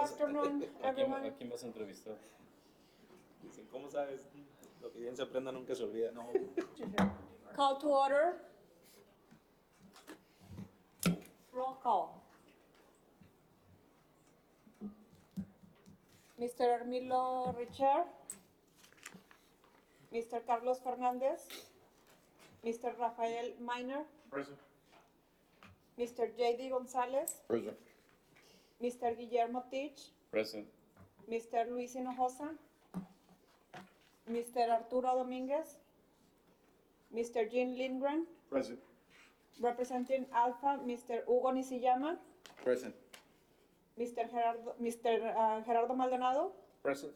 Afternoon, everyone. ¿A quién vas a entrevistar? Dicen, ¿cómo sabes? Lo que bien se aprenda nunca se olvida. No. Call to order. Roll call. Mr. Hermilo Richard, Mr. Carlos Fernandez, Mr. Rafael Miner, Present. Mr. J.D. Gonzalez, Present. Mr. Guillermo Tich, Present. Mr. Luis Hinojosa, Mr. Arturo Dominguez, Mr. Jean Lindgren, Present. representing Alpha, Mr. Hugo Nisiyama, Present. Mr. Gerardo Maldonado, Present.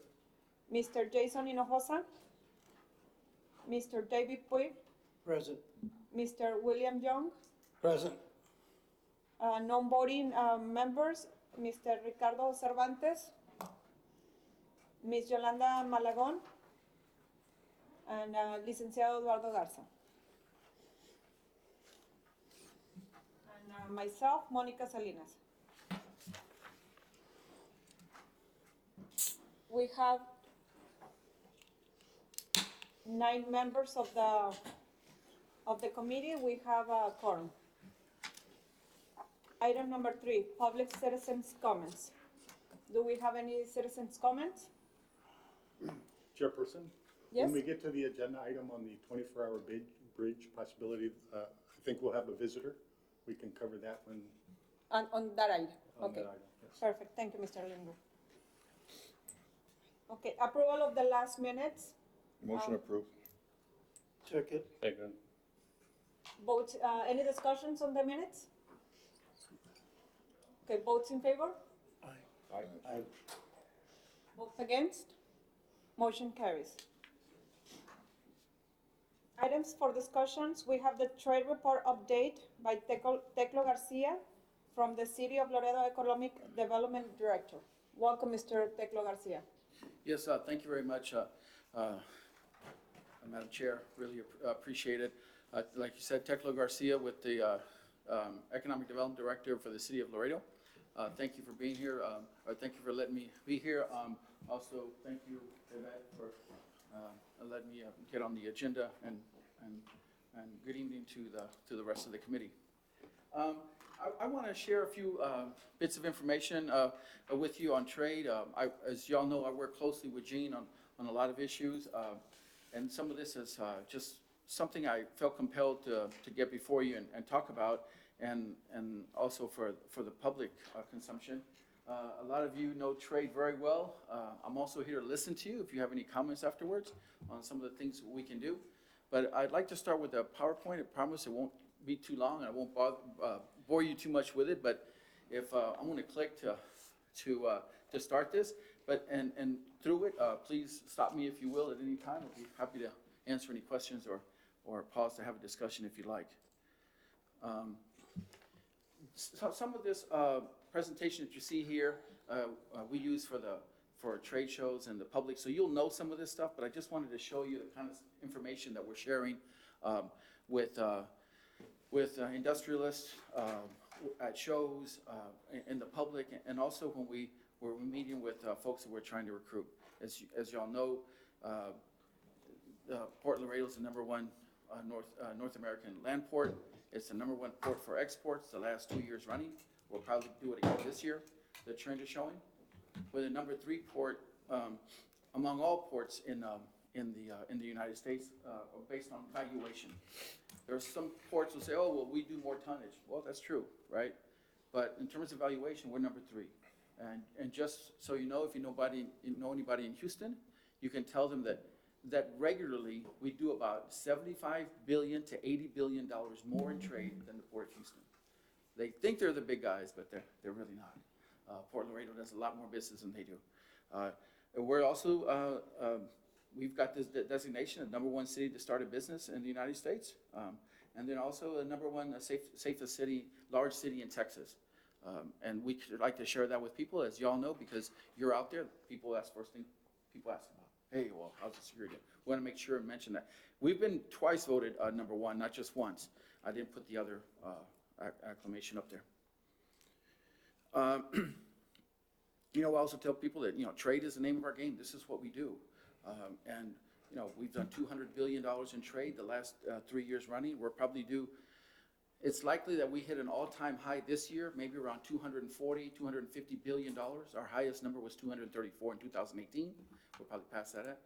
Mr. Jason Hinojosa, Mr. David Puig, Present. Mr. William Young, Present. non-voting members, Mr. Ricardo Cervantes, Ms. Yolanda Malagón, and Licenciado Eduardo Garza. And myself, Monica Salinas. We have 9 members of the committee. We have a quorum. Item number 3, public citizens' comments. Do we have any citizens' comments? Chairperson? Yes? When we get to the agenda item on the 24-hour bridge possibility, I think we'll have a visitor. We can cover that when, On that item? on Okay. that item. Yes. Perfect, thank you, Mr. Lindgren. Okay, approval of the last minutes. Motion approved. Second. Second. Votes, any discussions on the minutes? Okay, votes in favor? Aye. Votes against? Motion carries. Items for discussions, we have the trade report update by Teclo Garcia from the City of Laredo Economic Development Director. Welcome, Mr. Teclo Garcia. Yes, thank you very much, Madam Chair. Really appreciate it. Like you said, Teclo Garcia with the Economic Development Director for the City of Laredo. Thank you for being here, or thank you for letting me be here. Also, thank you, Yvette, for letting me get on the agenda, and good evening to the rest of the committee. I want to share a few bits of information with you on trade. As y'all know, I work closely with Jean on a lot of issues, and some of this is just something I felt compelled to get before you and talk about, and also for the public consumption. A lot of you know trade very well. I'm also here to listen to you if you have any comments afterwards on some of the things we can do. But I'd like to start with a PowerPoint. I promise it won't be too long, and I won't bore you too much with it. But if I'm going to click to start this, and through it, please stop me if you will at any time. I'll be happy to answer any questions or pause to have a discussion if you like. So some of this presentation that you see here, we use for trade shows and the public, so you'll know some of this stuff, but I just wanted to show you the kind of information that we're sharing with industrialists at shows, in the public, and also when we're meeting with folks that we're trying to recruit. As y'all know, Port Laredo is the #1 North American land port. It's the #1 port for exports the last 2 years running. We'll probably do it again this year. The trend is showing. We're the #3 port among all ports in the United States based on valuation. There are some ports will say, "Oh, well, we do more tonnage." Well, that's true, right? But in terms of valuation, we're #3. And just so you know, if you know anybody in Houston, you can tell them that regularly we do about $75 billion to $80 billion more in trade than the Port of Houston. They think they're the big guys, but they're really not. Port Laredo does a lot more business than they do. We're also, we've got this designation of #1 city to start a business in the United States, and then also a #1 safest city, large city in Texas. And we like to share that with people, as y'all know, because you're out there. First thing people ask about, hey, well, how's the security? We want to make sure and mention that. We've been twice voted #1, not just once. I didn't put the other acclamation up there. I also tell people that, trade is the name of our game. This is what we do. And, we've done $200 billion in trade the last 3 years running. We're probably due, it's likely that we hit an all-time high this year, maybe around $240, $250 billion. Our highest number was 234 in 2018. We'll probably pass that at.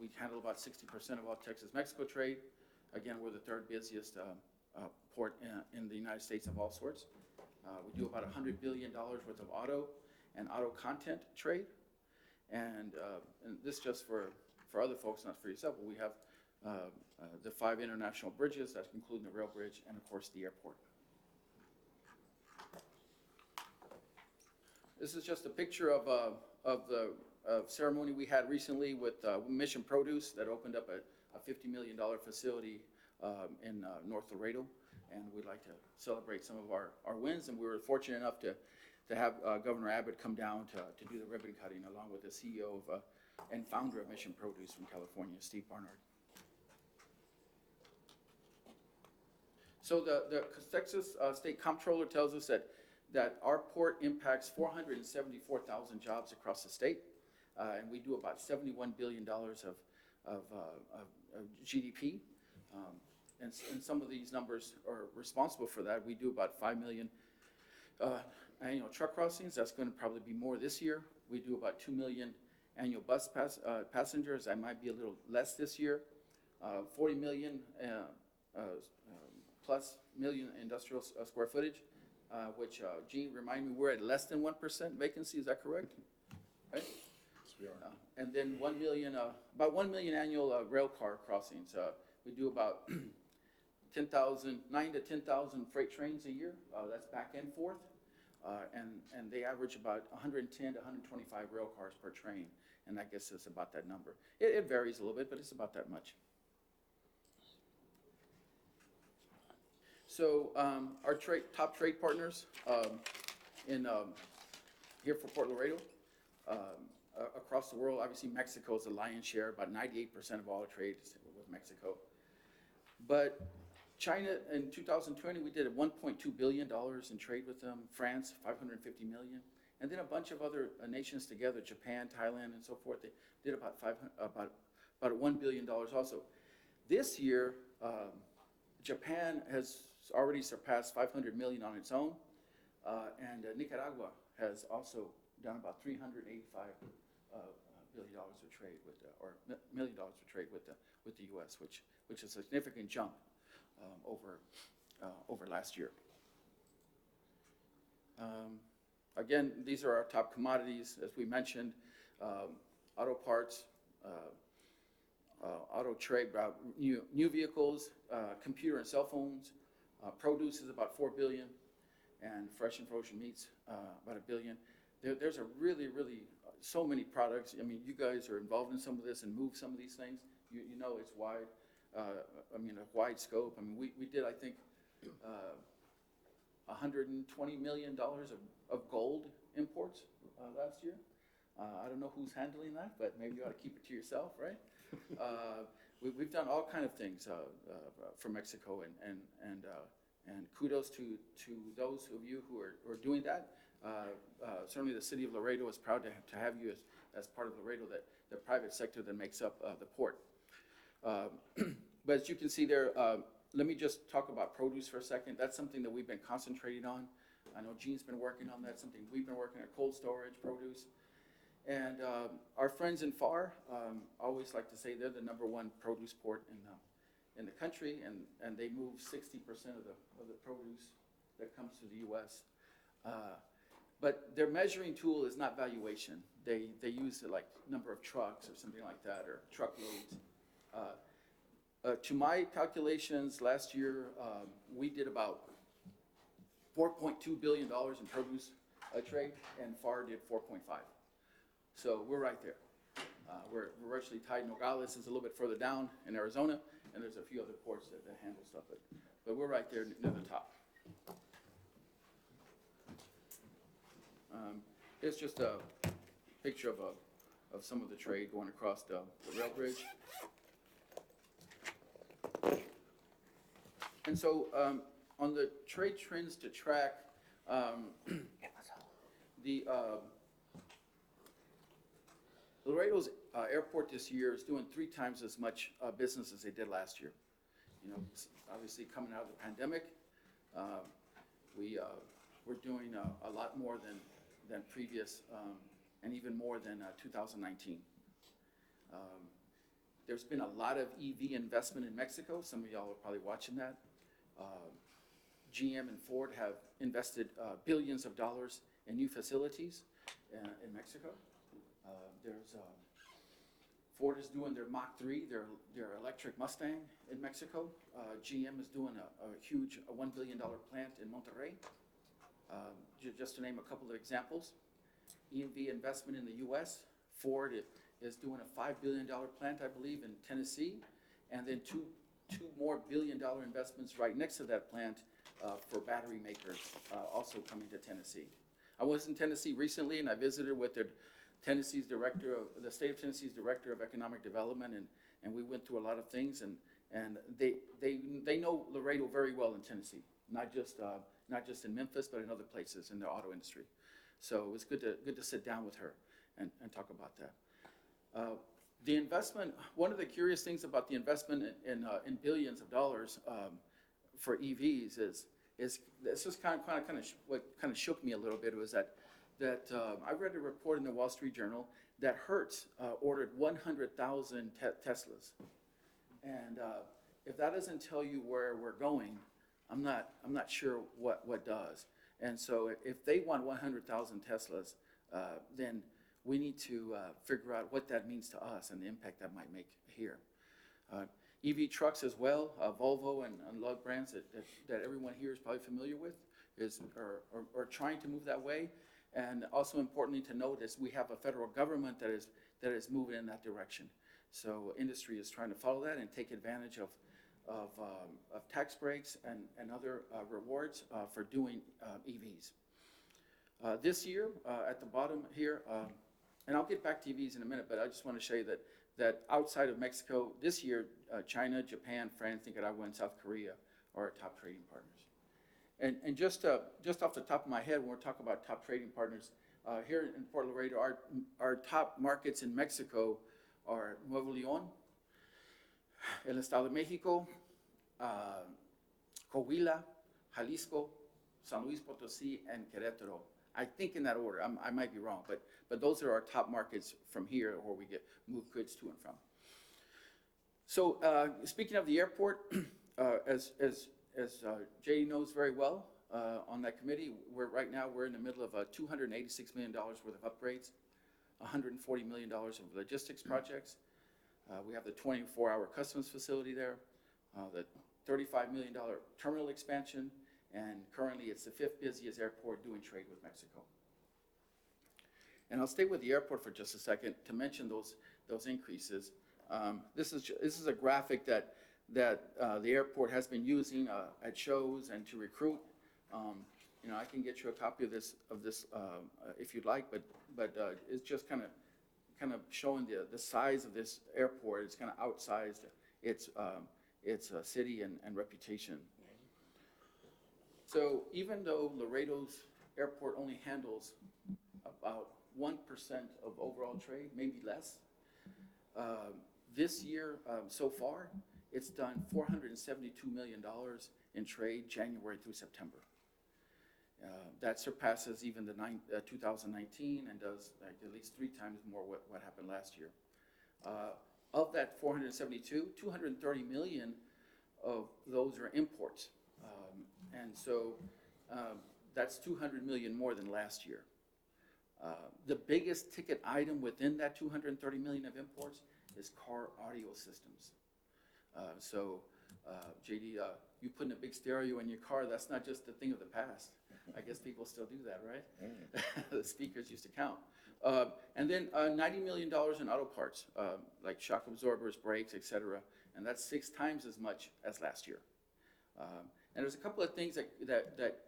We handle about 60% of all Texas-Mexico trade. Again, we're the third busiest port in the United States of all sorts. We do about $100 billion worth of auto and auto content trade. And this just for other folks, not for yourself, but we have the 5 international bridges, that's including the rail bridge, and of course the airport. This is just a picture of the ceremony we had recently with Mission Produce that opened up a $50 million facility in North Laredo, and we'd like to celebrate some of our wins, and we were fortunate enough to have Governor Abbott come down to do the ribbon cutting along with the CEO of and founder of Mission Produce from California, Steve Barnard. So the Texas State Comptroller tells us that our port impacts 474,000 jobs across the state, and we do about $71 billion of GDP. And some of these numbers are responsible for that. We do about 5 million annual truck crossings. That's going to probably be more this year. We do about 2 million annual bus passengers. That might be a little less this year. 40 million plus million industrial square footage, which, Gene, remind me, we're at less than 1% vacancy. Is that correct? Right? Yes, we are. And then 1 million, about 1 million annual rail car crossings. We do about 9 to 10,000 freight trains a year. That's back and forth. And they average about 110 to 125 rail cars per train. And that gets us about that number. It varies a little bit, but it's about that much. So our top trade partners here for Port Laredo, across the world, obviously Mexico is the lion's share. About 98% of all trade is with Mexico. But China, in 2020, we did $1.2 billion in trade with them. France, $550 million. And then a bunch of other nations together, Japan, Thailand, and so forth, they did about $1 billion also. This year, Japan has already surpassed 500 million on its own, and Nicaragua has also done about $385 billion of trade with, or $1 million of trade with the U.S., which is a significant jump over last year. Again, these are our top commodities, as we mentioned: auto parts, auto trade, new vehicles, computer and cell phones. Produce is about $4 billion, and fresh and frozen meats about $1 billion. There's a really so many products. I mean, you guys are involved in some of this and move some of these things. You know it's wide. A wide scope. I mean, we did, I think, $120 million of gold imports last year. I don't know who's handling that, but maybe you ought to keep it to yourself, right? We've done all kind of things for Mexico, and kudos to those of you who are doing that. Certainly, the city of Laredo is proud to have you as part of Laredo, the private sector that makes up the port. But as you can see there, let me just talk about produce for a second. That's something that we've been concentrating on. I know Gene's been working on that, something we've been working at, cold storage, produce. And our friends in FAR always like to say they're the #1 produce port in the country, and they move 60% of the produce that comes to the U.S. But their measuring tool is not valuation. They use it like number of trucks or something like that, or truckloads. To my calculations, last year we did about $4.2 billion in produce trade, and FAR did 4.5. So we're right there. We're virtually tied. Nogales is a little bit further down in Arizona, and there's a few other ports that handle stuff, but we're right there near the top. It's just a picture of some of the trade going across the rail bridge. And so on the trade trends to track, Laredo's airport this year is doing 3 times as much business as they did last year. You know, obviously coming out of the pandemic, we're doing a lot more than previous, and even more than 2019. There's been a lot of EV investment in Mexico. Some of y'all are probably watching that. GM and Ford have invested billions of dollars in new facilities in Mexico. Ford is doing their Mach 3, their electric Mustang in Mexico. GM is doing a huge $1 billion plant in Monterrey, just to name a couple of examples. EV investment in the US, Ford is doing a $5 billion plant, I believe, in Tennessee, and then two more billion-dollar investments right next to that plant for battery makers, also coming to Tennessee. I was in Tennessee recently, and I visited with the state of Tennessee's director of economic development, and we went through a lot of things, and they know Laredo very well in Tennessee, not just in Memphis, but in other places in the auto industry. So it was good to sit down with her and talk about that. The investment, one of the curious things about the investment in billions of dollars for EVs is this is what kind of shook me a little bit, was that I read a report in the Wall Street Journal that Hertz ordered 100,000 Teslas, and if that doesn't tell you where we're going, I'm not sure what does. And so if they want 100,000 Teslas, then we need to figure out what that means to us and the impact that might make here. EV trucks as well, Volvo and Lug brands that everyone here is probably familiar with are trying to move that way. And also importantly to note is we have a federal government that is moving in that direction. So industry is trying to follow that and take advantage of tax breaks and other rewards for doing EVs. This year, at the bottom here, and I'll get back to EVs in a minute, but I just want to show you that outside of Mexico, this year, China, Japan, France, Nicaragua, and South Korea are our top trading partners. And just off the top of my head, when we're talking about top trading partners, here in Port Laredo, our top markets in Mexico are Nuevo León, el Estado de Mexico, Coahuila, Jalisco, San Luis Potosí, and Querétaro. I think in that order. I might be wrong, but those are our top markets from here where we move goods to and from. So speaking of the airport, as Jay knows very well, on that committee, right now we're in the middle of $286 million worth of upgrades, $140 million of logistics projects. We have the 24-hour customs facility there, the $35 million terminal expansion, and currently it's the 5th busiest airport doing trade with Mexico. And I'll stay with the airport for just a second to mention those increases. This is a graphic that the airport has been using at shows and to recruit. You know, I can get you a copy of this if you'd like, but it's just kind of showing the size of this airport. It's kind of outsized its city and reputation. So even though Laredo's airport only handles about 1% of overall trade, maybe less, this year so far, it's done $472 million in trade January through September. That surpasses even the 2019 and does at least 3 times more what happened last year. Of that 472, 230 million of those are imports. And so that's 200 million more than last year. The biggest ticket item within that 230 million of imports is car audio systems. JD, you putting a big stereo in your car, that's not just a thing of the past. I guess people still do that, right? The speakers used to count. And then $90 million in auto parts, like shock absorbers, brakes, etc. And that's 6 times as much as last year. And there's a couple of things that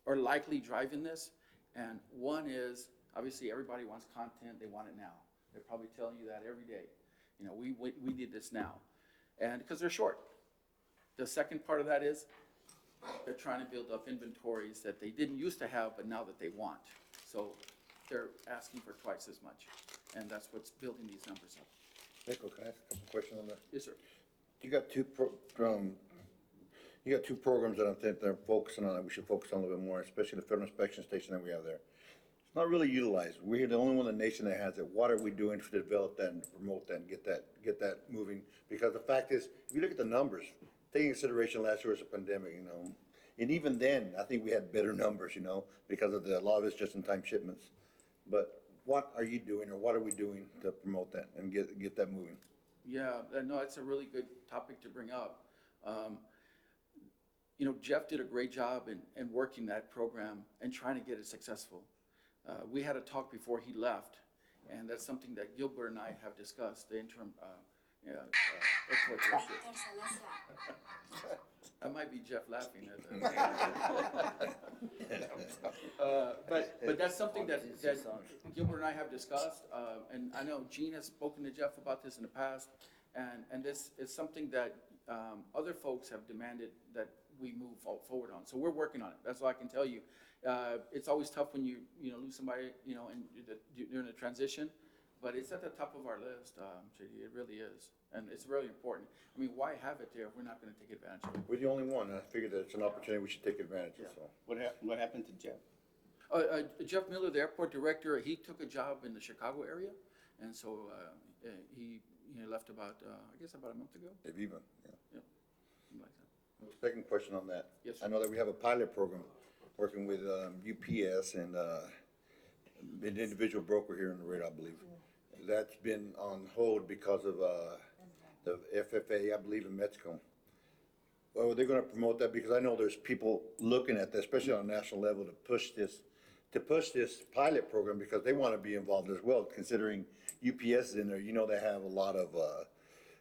are likely driving this. And one is, obviously, everybody wants content. They want it now. They're probably telling you that every day. You know, we need this now. And because they're short. The second part of that is they're trying to build up inventories that they didn't used to have, but now that they want. So they're asking for twice as much. And that's what's building these numbers up. Nico, can I ask a couple questions on that? Yes, sir. You got you got two programs that I think they're focusing on, that we should focus on a little bit more, especially the federal inspection station that we have there. It's not really utilized. We're the only one in the nation that has it. What are we doing to develop that and promote that and get that moving? Because the fact is, if you look at the numbers, taking consideration last year was a pandemic, you know, and even then, I think we had better numbers, you know, because of a lot of it's just-in-time shipments. But what are you doing, or what are we doing to promote that and get that moving? Yeah, no, it's a really good topic to bring up. You know, Jeff did a great job in working that program and trying to get it successful. We had a talk before he left, and that's something that Gilbert and I have discussed, the interim export director. That might be Jeff laughing at that. But that's something that Gilbert and I have discussed, and I know Gene has spoken to Jeff about this in the past, and this is something that other folks have demanded that we move forward on. So we're working on it. That's all I can tell you. It's always tough when you lose somebody, you know, and during the transition, but it's at the top of our list, JD. It really is, and it's really important. I mean, why have it there if we're not going to take advantage of it? We're the only one, and I figured that it's an opportunity we should take advantage of, so. What happened to Jeff? Jeff Miller, the airport director, he took a job in the Chicago area, and so he left about, I guess about a month ago. If even, yeah. Yep, something like that. Second question on that. Yes, sir. I know that we have a pilot program working with UPS and an individual broker here in Laredo, I believe. That's been on hold because of the FFA, I believe, in Mexico. Well, they're gonna promote that, because I know there's people looking at that, especially on a national level, to push this pilot program, because they wanna be involved as well, considering UPS is in there. You know, they have a lot of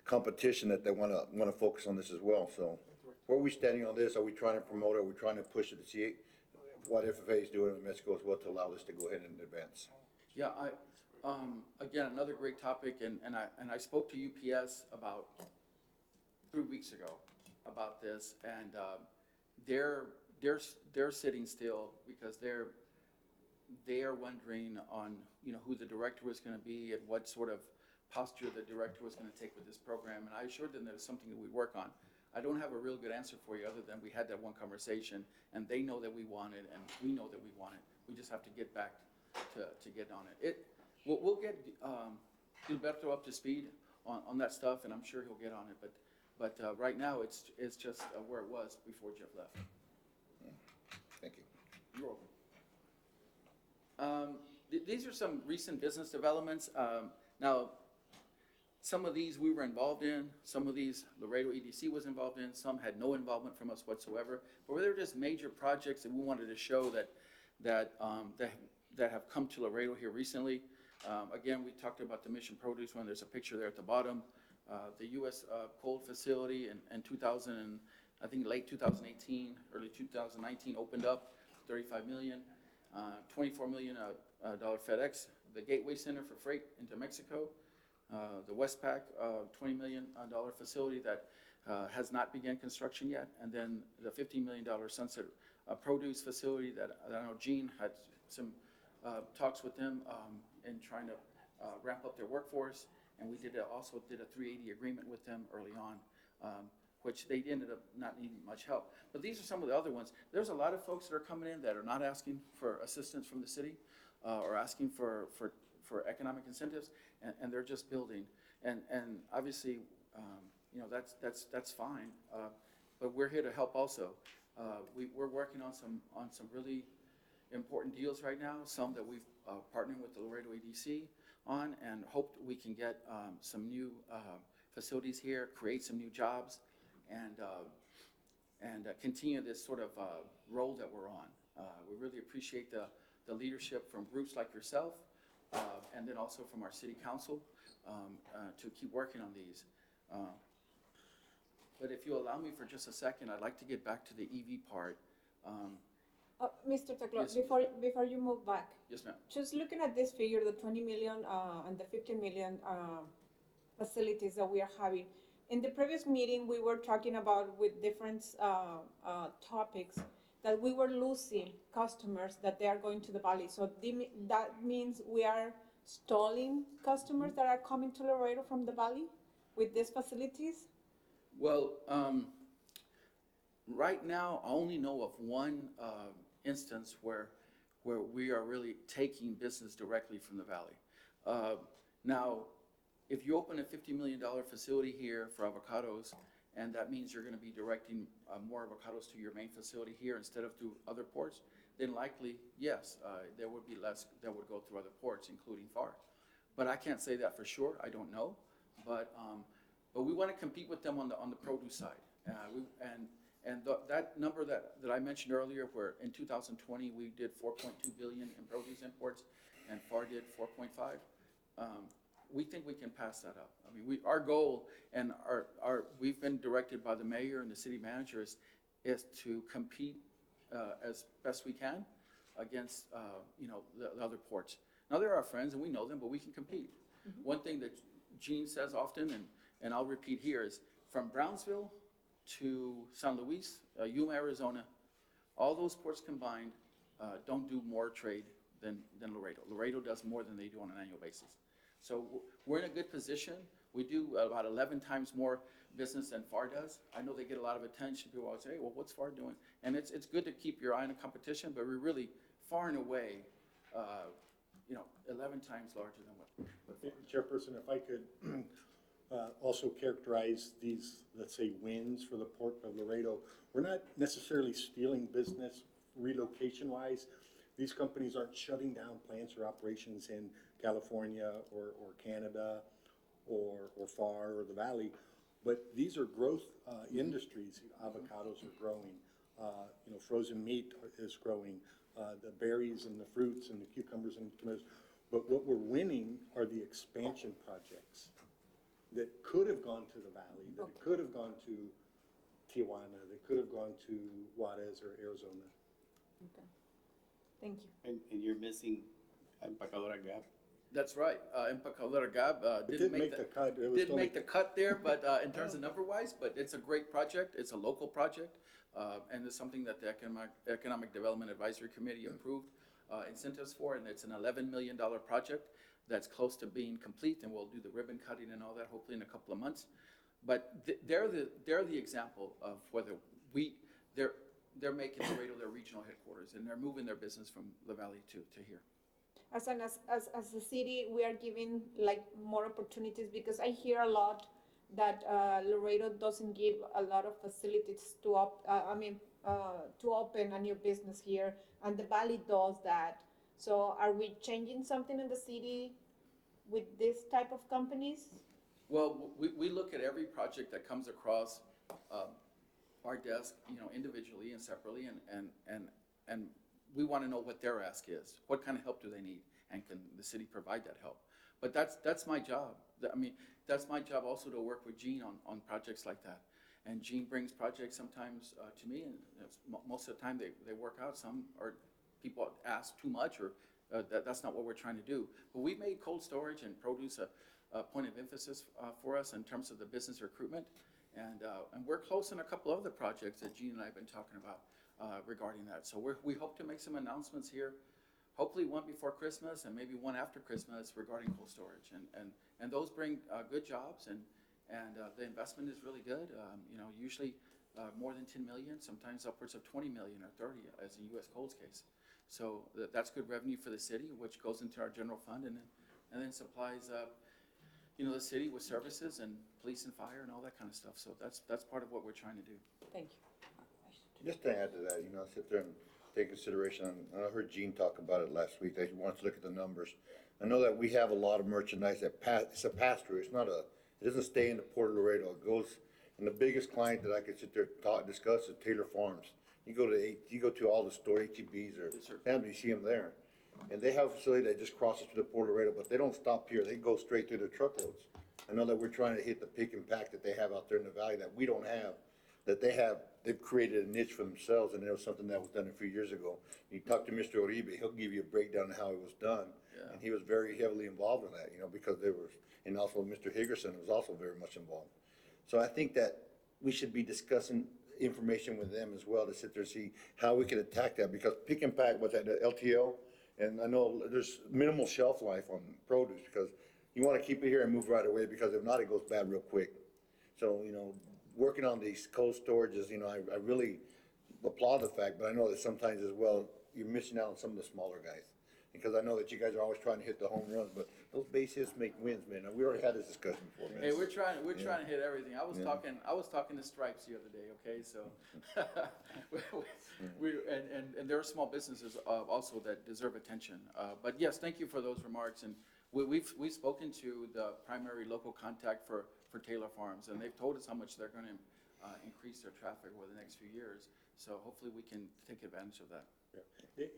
competition that they wanna focus on this as well. So where are we standing on this? Are we trying to promote it? Are we trying to push it to see what FFA is doing in Mexico as well to allow this to go ahead and advance? Yeah, again, another great topic, and I spoke to UPS about 3 weeks ago about this, and they're sitting still because they are wondering on, you know, who the director was going to be and what sort of posture the director was going to take with this program, and I assured them that it's something that we work on. I don't have a real good answer for you other than we had that one conversation, and they know that we want it, and we know that we want it. We just have to get back to get on it. We'll get Gilberto up to speed on that stuff, and I'm sure he'll get on it. But right now, it's just where it was before Jeff left. Thank you. You're welcome. These are some recent business developments. Now, some of these we were involved in. Some of these Laredo EDC was involved in. Some had no involvement from us whatsoever. But they were just major projects that we wanted to show that have come to Laredo here recently. Again, we talked about the Mission Produce one. There's a picture there at the bottom. The U.S. cold facility in 2000, and I think late 2018, early 2019 opened up, $35 million, $24 million FedEx, the Gateway Center for freight into Mexico, the Westpac $20 million facility that has not begun construction yet, and then the $15 million Sunset Produce facility that I know Gene had some talks with them in trying to ramp up their workforce, and we also did a 380 agreement with them early on, which they ended up not needing much help. But these are some of the other ones. There's a lot of folks that are coming in that are not asking for assistance from the city or asking for economic incentives, and they're just building. And obviously, you know, that's fine. But we're here to help also. We're working on some really important deals right now, some that we've partnered with the Laredo ADC on, and hope we can get some new facilities here, create some new jobs, and continue this sort of role that we're on. We really appreciate the leadership from groups like yourself, and then also from our city council to keep working on these. But if you allow me for just a second, I'd like to get back to the EV part. Mr. Teclo, Yes. before you move back, Yes, ma'am. just looking at this figure, the 20 million and the 15 million facilities that we are having. In the previous meeting, we were talking about with different topics, that we were losing customers that they are going to the valley. So that means we are stalling customers that are coming to Laredo from the valley with these facilities? Well, right now, I only know of one instance where we are really taking business directly from the valley. Now, if you open a $50 million facility here for avocados, and that means you're going to be directing more avocados to your main facility here instead of to other ports, then likely, yes, there would be less that would go through other ports, including FAR. But I can't say that for sure. I don't know. But we want to compete with them on the produce side. That number that I mentioned earlier, where in 2020 we did 4.2 billion in produce imports, and FAR did 4.5. We think we can pass that up. I mean, our goal and we've been directed by the mayor and the city managers is to compete as best we can against the other ports. Now they're our friends and we know them, but we can compete. Mm-hmm. One thing that Gene says often, and I'll repeat here, is from Brownsville to San Luis, Yuma, Arizona, all those ports combined don't do more trade than Laredo. Laredo does more than they do on an annual basis. So we're in a good position. We do about 11 times more business than FAR does. I know they get a lot of attention. People always say, hey, well, what's FAR doing? And it's good to keep your eye on the competition, but we're really far and away, 11 times larger than what FAR. Chairperson, if I could also characterize these, let's say, wins for the Port of Laredo. We're not necessarily stealing business relocation-wise. These companies aren't shutting down plants or operations in California or Canada or FAR or the Valley, but these are growth industries. Avocados are growing, frozen meat is growing, the berries and the fruits and the cucumbers and tomatoes. But what we're winning are the expansion projects that could have gone to the Valley, that could have gone to Tijuana, that could have gone to Juarez or Arizona. Okay. Thank you. And you're missing Empacadora Gap? That's right. Empacadora Gap didn't make the cut. Didn't make the cut there, but in terms of number-wise, but it's a great project. It's a local project, and it's something that the Economic Development Advisory Committee approved incentives for, and it's an $11 million project that's close to being complete, and we'll do the ribbon cutting and all that hopefully in a couple of months. But they're the example of whether they're making Laredo their regional headquarters, and they're moving their business from the Valley to here. As a city, we are giving like more opportunities, because I hear a lot that Laredo doesn't give a lot of facilities to open a new business here, and the Valley does that. So are we changing something in the city with this type of companies? Well, we look at every project that comes across our desk, individually and separately, and we want to know what their ask is. What kind of help do they need, and can the city provide that help? But that's my job. I mean, that's my job also to work with Gene on projects like that. And Gene brings projects sometimes to me, and most of the time they work out. Some are people ask too much, or that's not what we're trying to do. But we made cold storage and produce a point of emphasis for us in terms of the business recruitment. And we're close on a couple of other projects that Gene and I have been talking about regarding that. So we hope to make some announcements here, hopefully one before Christmas and maybe one after Christmas regarding cold storage. And those bring good jobs, and the investment is really good. Usually more than 10 million, sometimes upwards of 20 million or 30 as in U.S. Cold's case. So that's good revenue for the city, which goes into our general fund and then supplies the city with services and police and fire and all that kind of stuff. So that's part of what we're trying to do. Thank you. Just to add to that, sit there and take consideration, and I heard Gene talk about it last week, that he wants to look at the numbers. I know that we have a lot of merchandise that it's a pass-through. It doesn't stay in the Port of Laredo. It goes, and the biggest client that I could sit there and discuss is Taylor Farms. You go to all the store HEBs or family, you see them there. And they have a facility that just crosses through the Port of Laredo, but they don't stop here. They go straight through the truckloads. I know that we're trying to hit the pick and pack that they have out there in the valley that we don't have, that they've created a niche for themselves, and it was something that was done a few years ago. You talk to Mr. Oribe, he'll give you a breakdown of how it was done. Yeah. And he was very heavily involved in that, because and also Mr. Higgerson was also very much involved. So I think that we should be discussing information with them as well to sit there and see how we can attack that, because pick and pack was at the LTL, and I know there's minimal shelf life on produce, because you wanna keep it here and move right away, because if not, it goes bad real quick. So, working on these cold storages, I really applaud the fact, but I know that sometimes as well, you're missing out on some of the smaller guys. Because I know that you guys are always trying to hit the home runs, but those base hits make wins, man. And we already had this discussion before, man. Hey, we're trying to hit everything. I was talking to Stripes the other day, okay, so. And there are small businesses, also that deserve attention. But yes, thank you for those remarks, and we've spoken to the primary local contact for Taylor Farms, and they've told us how much they're gonna, increase their traffic over the next few years. So hopefully we can take advantage of that. Yeah.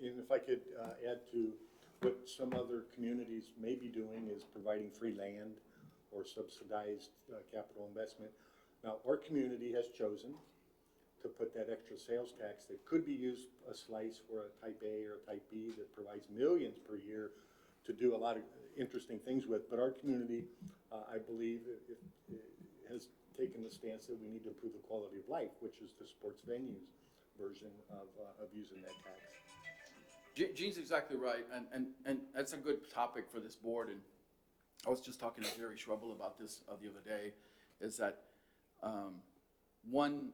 And if I could add to what some other communities may be doing is providing free land or subsidized capital investment. Now, our community has chosen to put that extra sales tax that could be used a slice for a type A or a type B that provides millions per year to do a lot of interesting things with. But our community, I believe, has taken the stance that we need to improve the quality of life, which is the sports venues version of using that tax. Gene's exactly right, and that's a good topic for this board. And I was just talking to Jerry Schwebel about this the other day, is that 1/4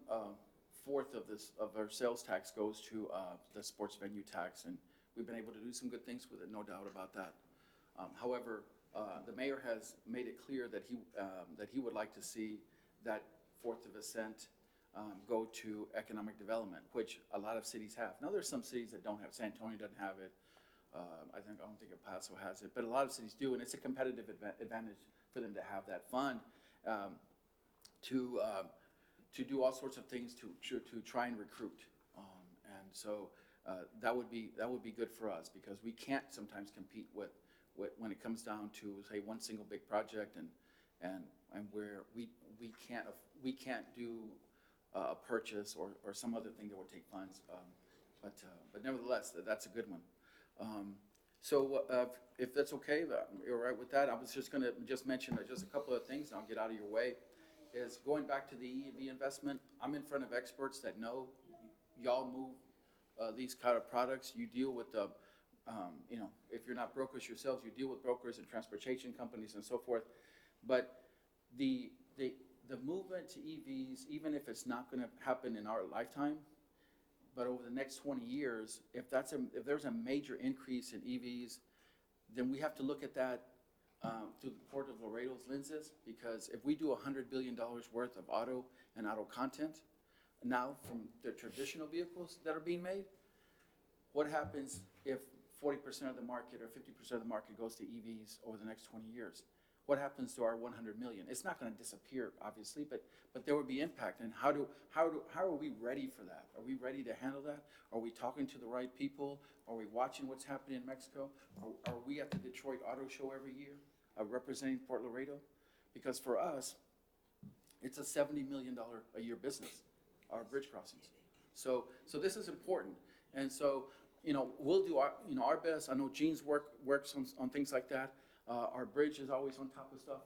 of our sales tax goes to the sports venue tax, and we've been able to do some good things with it, no doubt about that. However, the mayor has made it clear that he would like to see that 1/4 of a cent go to economic development, which a lot of cities have. Now, there's some cities that don't have. San Antonio doesn't have it. I don't think El Paso has it, but a lot of cities do, and it's a competitive advantage for them to have that fund to do all sorts of things to try and recruit. And so that would be good for us, because we can't sometimes compete with when it comes down to, say, one single big project, and where we can't do a purchase or some other thing that would take funds. But nevertheless, that's a good one. So if that's okay, you're all right with that, I was just gonna mention just a couple of things, and I'll get out of your way. Is going back to the EV investment, I'm in front of experts that know y'all move these kind of products. You deal with the, if you're not brokers yourselves, you deal with brokers and transportation companies and so forth. But the movement to EVs, even if it's not going to happen in our lifetime, but over the next 20 years, if there's a major increase in EVs, then we have to look at that through the Port of Laredo's lenses, because if we do $100 billion worth of auto and auto content now from the traditional vehicles that are being made, what happens if 40% of the market or 50% of the market goes to EVs over the next 20 years? What happens to our 100 million? It's not going to disappear, obviously, but there would be impact. And how are we ready for that? Are we ready to handle that? Are we talking to the right people? Are we watching what's happening in Mexico? Are we at the Detroit Auto Show every year, representing Port Laredo? Because for us, it's a $70 million a year business, our bridge crossings. So this is important. And so, we'll do our best. I know Gene's works on things like that. Our bridge is always on top of stuff,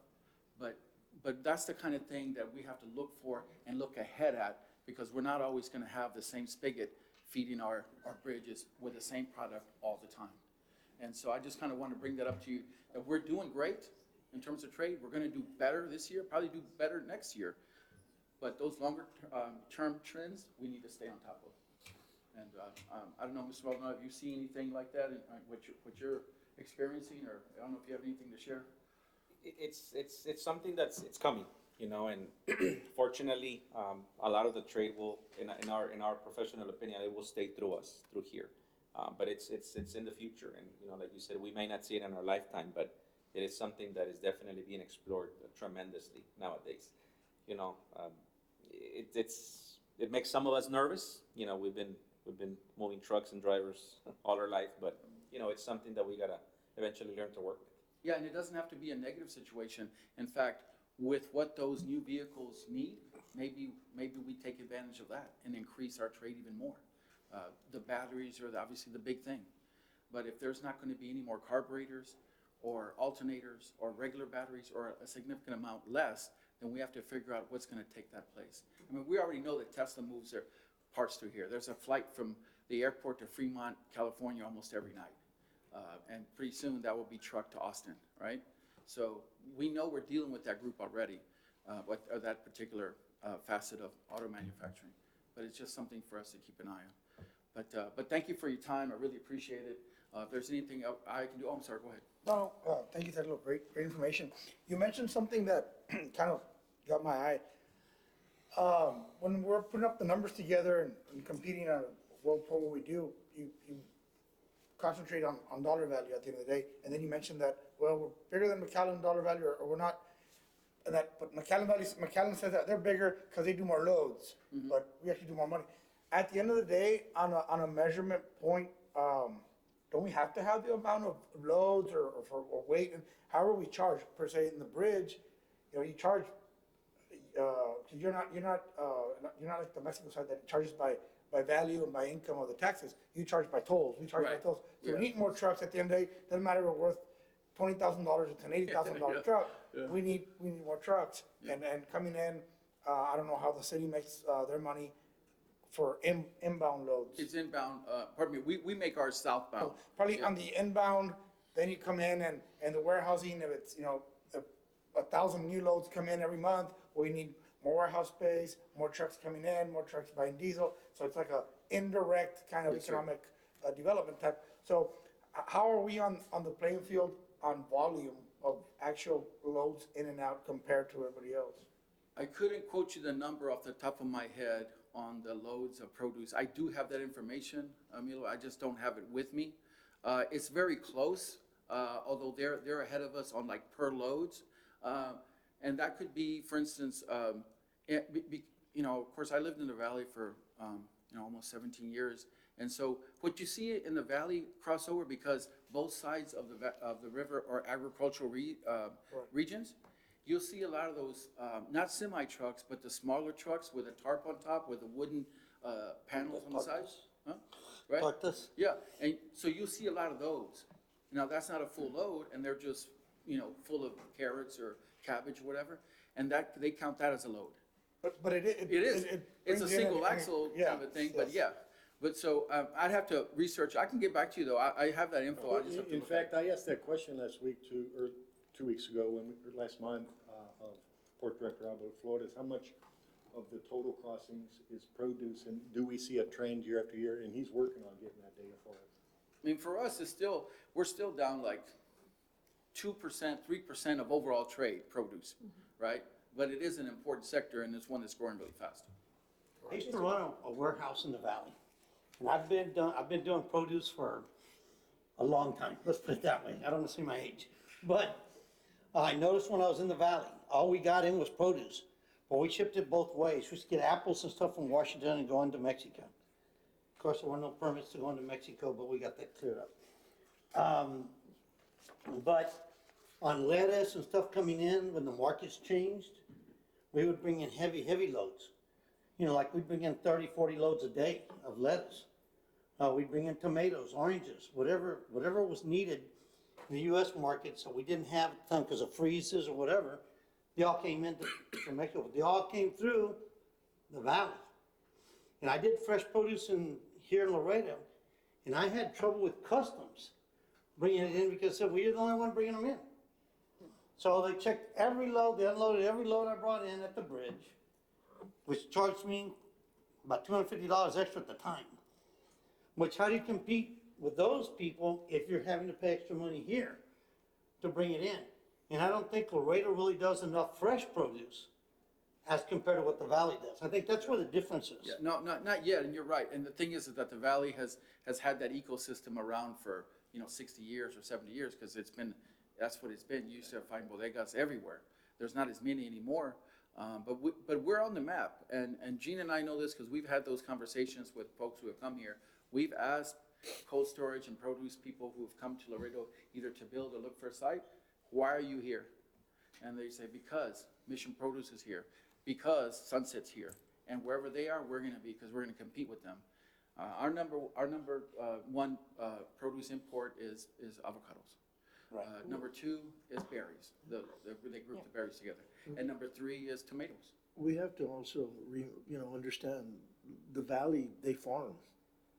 but that's the kind of thing that we have to look for and look ahead at, because we're not always going to have the same spigot feeding our bridges with the same product all the time. And so I just kind of want to bring that up to you, that we're doing great in terms of trade. We're going to do better this year, probably do better next year, but those longer term trends we need to stay on top of. And I don't know, Mr. Maldonado, have you seen anything like that, what you're experiencing, or I don't know if you have anything to share? It's something it's coming, and fortunately, a lot of the trade will, in our professional opinion, it will stay through here. But it's in the future, and like you said, we may not see it in our lifetime, but it is something that is definitely being explored tremendously nowadays. It makes some of us nervous. We've been moving trucks and drivers all our life, but it's something that we gotta eventually learn to work with. Yeah, and it doesn't have to be a negative situation. In fact, with what those new vehicles need, maybe we take advantage of that and increase our trade even more. The batteries are obviously the big thing, but if there's not going to be any more carburetors or alternators or regular batteries, or a significant amount less, then we have to figure out what's gonna take that place. I mean, we already know that Tesla moves their parts through here. There's a flight from the airport to Fremont, California, almost every night. And pretty soon that will be trucked to Austin, right? So we know we're dealing with that group already, or that particular facet of auto manufacturing. But it's just something for us to keep an eye on. But thank you for your time. I really appreciate it. If there's anything else I can do, oh, I'm sorry, go ahead. No, thank you, Teclo. Great information. You mentioned something that kind of got my eye. When we're putting up the numbers together and competing on what we do, you concentrate on dollar value at the end of the day, and then you mentioned that, well, we're bigger than McAllen dollar value, or we're not. And that, but McAllen says that they're bigger because they do more loads, but we actually do more money. At the end of the day, on a measurement point, don't we have to have the amount of loads or weight? And however we charge per se in the bridge, you charge. You're not like the Mexico side that charges by value and by income of the taxes. You charge by tolls. We charge by Right. tolls. So Yeah. we need more trucks at the end of the day. Doesn't matter if we're worth $20,000. It's an $80,000 Yeah. truck. Yeah. We need more trucks. And coming in, I don't know how the city makes their money for inbound loads. It's inbound, pardon me, we make ours southbound. Probably Yeah. on the inbound, then you come in and the warehousing, if it's, 1,000 new loads come in every month, we need more warehouse space, more trucks coming in, more trucks buying diesel. So it's like a indirect kind of Yes, sir. economic development type. So how are we on the playing field on volume of actual loads in and out compared to everybody else? I couldn't quote you the number off the top of my head on the loads of produce. I do have that information, Milo, I just don't have it with me. It's very close, although they're ahead of us on like per loads. And that could be, for instance, of course, I lived in the valley for, almost 17 years. And so what you see in the valley crossover, because both sides of the river are agricultural regions, you'll see a lot of those, not semi trucks, but the smaller trucks with a tarp on top with the wooden panels on the sides. Huh? Right? Tortas? Yeah, and so you'll see a lot of those. Now, that's not a full load, and they're just, full of carrots or cabbage or whatever, and that, they count that as a load. But it is. It's a brings in single and- axle yeah, kind of a thing, but yes. yeah. But so, I'd have to research, I can get back to you though, I have that info, I just have to In look at it. fact, I asked that question last week or 2 weeks ago, or last month, of Port Director Alberto Flores, how much of the total crossings is produce, and do we see a trend year after year? And he's working on getting that data for us. I mean, for us, we're still down like 2%, 3% of overall trade produce, right? But it is an important sector, and it's one that's growing really fast. I used to run a warehouse in the valley, and I've been doing produce for a long time, let's put it that way. I don't want to say my age. But I noticed when I was in the valley, all we got in was produce. But we shipped it both ways. We used to get apples and stuff from Washington and go into Mexico. Of course, there were no permits to go into Mexico, but we got that cleared up. But on lettuce and stuff coming in, when the markets changed, we would bring in heavy loads. Like we'd bring in 30, 40 loads a day of lettuce. We'd bring in tomatoes, oranges, whatever was needed in the U.S. market, so we didn't have a ton because of freezes or whatever. They all came into Mexico. They all came through the valley. And I did fresh produce here in Laredo, and I had trouble with customs bringing it in because they said, well, you're the only one bringing them in. So they checked every load, they unloaded every load I brought in at the bridge, which charged me about $250 extra at the time. Which, how do you compete with those people if you're having to pay extra money here to bring it in? And I don't think Laredo really does enough fresh produce as compared to what the valley does. I think that's where the difference is. Yeah, no, not yet, and you're right. And the thing is that the valley has had that ecosystem around for, 60 years or 70 years, because that's what it's been. You used to find bodegas everywhere. There's not as many anymore, but we're on the map. And Gene and I know this because we've had those conversations with folks who have come here. We've asked cold storage and produce people who have come to Laredo either to build or look for a site, why are you here? And they say, because Mission Produce is here, because Sunset's here, and wherever they are, we're going to be, because we're going to compete with them. Our number one produce import is avocados. Right. Number 2 is berries, they group the berries together. And number 3 is tomatoes. We have to also understand the valley, they farm.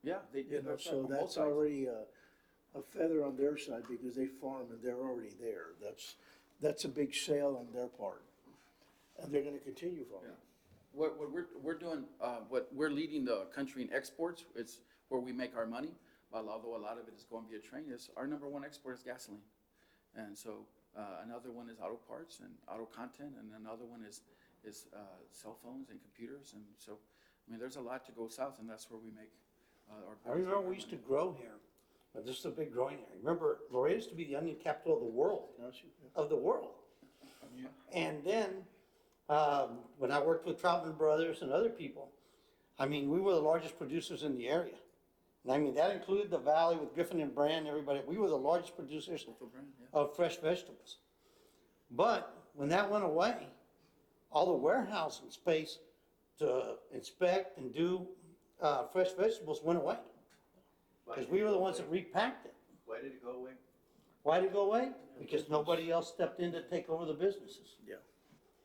Yeah, they You know, that's right, so on both that's sides. already a feather on their side because they farm and they're already there. That's a big sale on their part. And they're gonna continue farming. What we're doing, what we're leading the country in exports, it's where we make our money, although a lot of it is going via train, is our number 1 export is gasoline. And so, another one is auto parts and auto content, and another one is cell phones and computers. And so, I mean, there's a lot to go south, and that's where we make our. I remember we used to grow here, but this is a big growing area. Remember, Laredo used to be the onion capital of the world, of the world. And then, when I worked with Troutman Brothers and other people, I mean, we were the largest producers in the area. And I mean, that included the valley with Griffin and Brand, everybody. We were the largest producers of fresh vegetables. But when that went away, all the warehousing space to inspect and do fresh vegetables went away. Because we were the ones that repacked it. Why did it go away? Why did it go away? Because nobody else stepped in to take over the businesses. Yeah.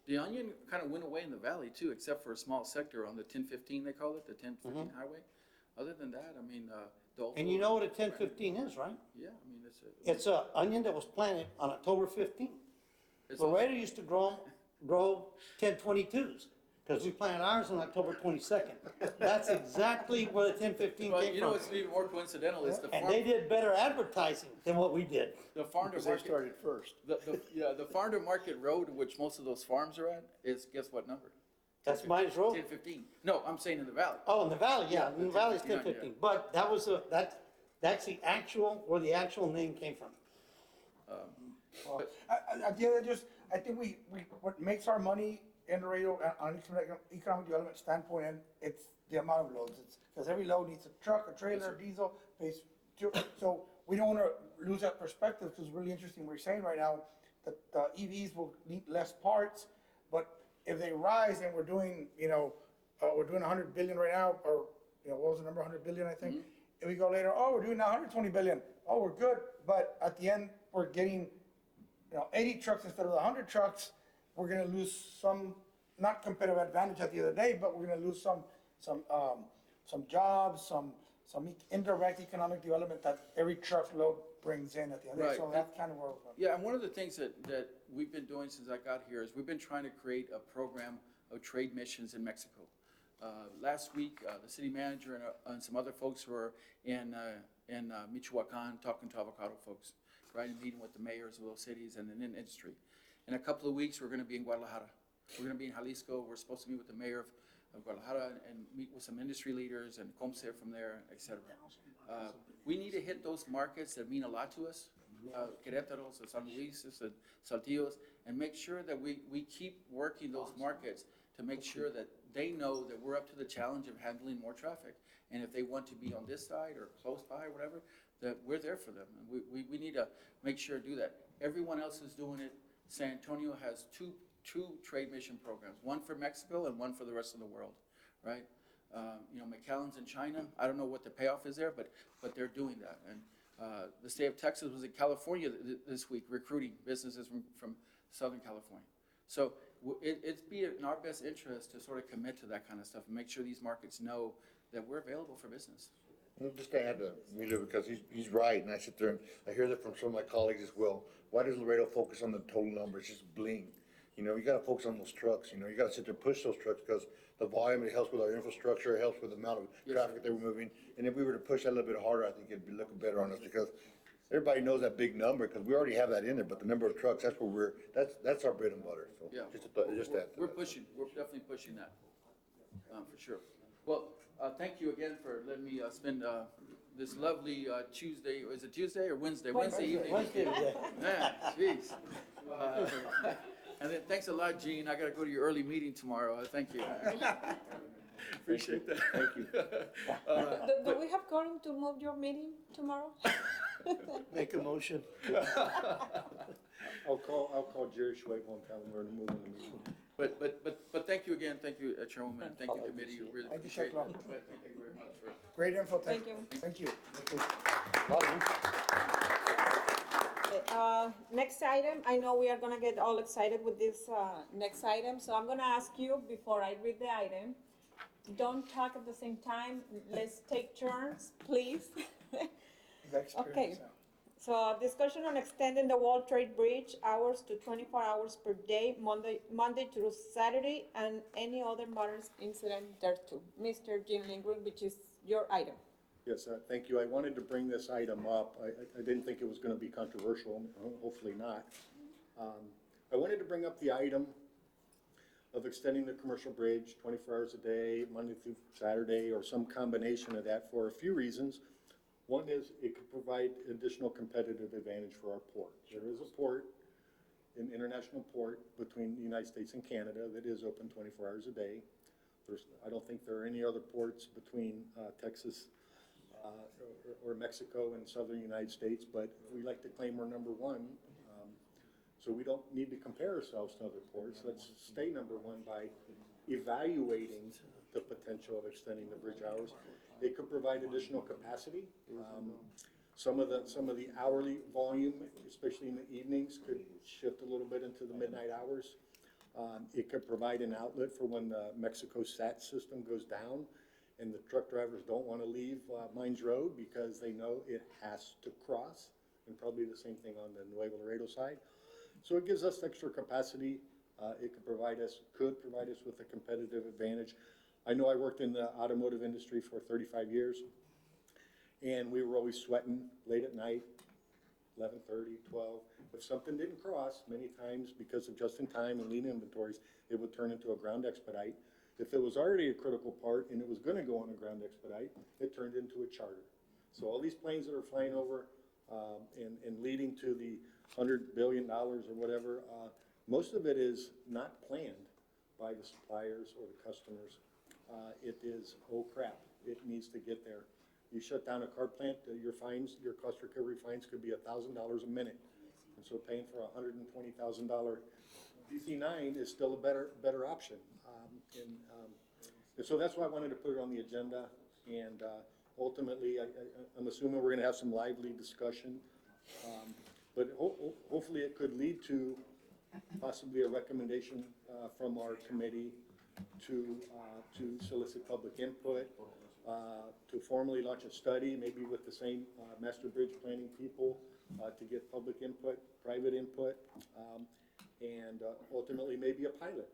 The onion kind of went away in the valley too, except for a small sector on the 1015, they call it, the 1015 highway. Other than that, I mean, the old. And you know what a 1015 is, right? Yeah, I mean, It's a onion that was planted on October 15th. it's Laredo used to grow 1022s, because we planted ours on October 22nd. That's exactly where the 1015 Well, came you know from. what's even more coincidental is the And farm, they did better advertising than what we did. the farm to Because they market. started first. The farm to market road, which most of those farms are at, is guess what number? That's Mines Road. 1015. No, I'm saying in the valley. Oh, in the valley, yeah, Yeah, in the valley's 1015, 1015. But that was that's the actual, where the actual name came from. At the end of just, I think what makes our money in Laredo on economic development standpoint, and it's the amount of loads. It's because every load needs a truck, a trailer, diesel, so we don't want to lose that perspective, because it's really interesting what you're saying right now, that the EVs will need less parts, but if they rise and we're doing 100 billion right now, or, what was the number, 100 billion, I think? If we go later, oh, we're doing now 120 billion, oh, we're good, but at the end, we're getting 80 trucks instead of the 100 trucks, we're gonna lose some, not competitive advantage at the end of the day, but we're gonna lose some jobs, some indirect economic development that every truckload brings in at the end of the day. Right. So that's kind of where we're going. Yeah, and one of the things that we've been doing since I got here is we've been trying to create a program of trade missions in Mexico. Last week, the city manager and some other folks were in Michoacan talking to avocado folks, right, and meeting with the mayors of those cities and in industry. In a couple of weeks, we're going to be in Guadalajara. We're going to be in Jalisco. We're supposed to meet with the mayor of Guadalajara and meet with some industry leaders and Comce from there, et cetera. We need to hit those markets that mean a lot to us, Querétaro's, San Luis's, and Saltillo's, and make sure that we keep working those markets to make sure that they know that we're up to the challenge of handling more traffic. And if they want to be on this side or close by or whatever, that we're there for them. And we need to make sure to do that. Everyone else is doing it. San Antonio has two trade mission programs, one for Mexico and one for the rest of the world, right? McAllen's in China. I don't know what the payoff is there, but they're doing that. And the state of Texas was in California this week recruiting businesses from Southern California. So it's be in our best interest to sort of commit to that kind of stuff and make sure these markets know that we're available for business. Just to add to Emilio, because he's right, and I sit there and I hear that from some of my colleagues as well. Why does Laredo focus on the total number? It's just bling. You gotta focus on those trucks, you gotta sit there and push those trucks, because the volume, it helps with our infrastructure, it helps with the amount of traffic that we're moving. And if we were to push that a little bit harder, I think it'd be looking better on us, because everybody knows that big number, because we already have that in there, but the number of trucks, that's where that's our bread and butter, so. Yeah. Just that. We're definitely pushing that, for sure. Well, thank you again for letting me spend this lovely Tuesday. Is it Tuesday or Wednesday? Wednesday evening. Wednesday today. Man, jeez. And then thanks a lot, Gene. I got to go to your early meeting tomorrow. Thank you. Appreciate that. Thank you. Do we have quorum to move your meeting tomorrow? Make a motion. I'll call Jerry Schwable and tell him we're moving the meeting. But thank you again. Thank you, Chairwoman. Thank you, committee. You really Thank you, appreciate it. Chairman. Thank you very much for. Great info. Thank you. Thank you. Okay. right, next item, I know we are gonna get all excited with this, next item, so I'm gonna ask you, before I read the item, don't talk at the same time, let's take turns, please. That experience, Okay. So discussion on extending the World Trade Bridge hours to 24 hours per day, Monday through Saturday, and any other matters incident thereto. Mr. Jim Lindgren, which is your item. Yes, thank you. I wanted to bring this item up. I didn't think it was going to be controversial, hopefully not. I wanted to bring up the item of extending the commercial bridge 24 hours a day, Monday through Saturday, or some combination of that for a few reasons. One is it could provide additional competitive advantage for our port. There is a port, an international port between the United States and Canada that is open 24 hours a day. I don't think there are any other ports between Texas or Mexico and southern United States, but we like to claim we're number one. So we don't need to compare ourselves to other ports. Let's stay number one by evaluating the potential of extending the bridge hours. It could provide additional capacity. Some of the hourly volume, especially in the evenings, could shift a little bit into the midnight hours. It could provide an outlet for when the Mexico SAT system goes down and the truck drivers don't want to leave Mines Road because they know it has to cross, and probably the same thing on the Nuevo Laredo side. So it gives us extra capacity. It could provide us with a competitive advantage. I know I worked in the automotive industry for 35 years, and we were always sweating late at night, 11:30, 12. If something didn't cross, many times because of just-in-time and lean inventories, it would turn into a ground expedite. If it was already a critical part and it was going to go on a ground expedite, it turned into a charter. So all these planes that are flying over and leading to the $100 billion or whatever, most of it is not planned by the suppliers or the customers. It is, oh crap, it needs to get there. You shut down a car plant, your cost recovery fines could be $1,000 a minute. And so paying for a $120,000 DC-9 is still a better option. And so that's why I wanted to put it on the agenda. And ultimately, I'm assuming we're going to have some lively discussion. But hopefully it could lead to possibly a recommendation from our committee to solicit public input, to formally launch a study, maybe with the same master bridge planning people, to get public input, private input, and ultimately maybe a pilot.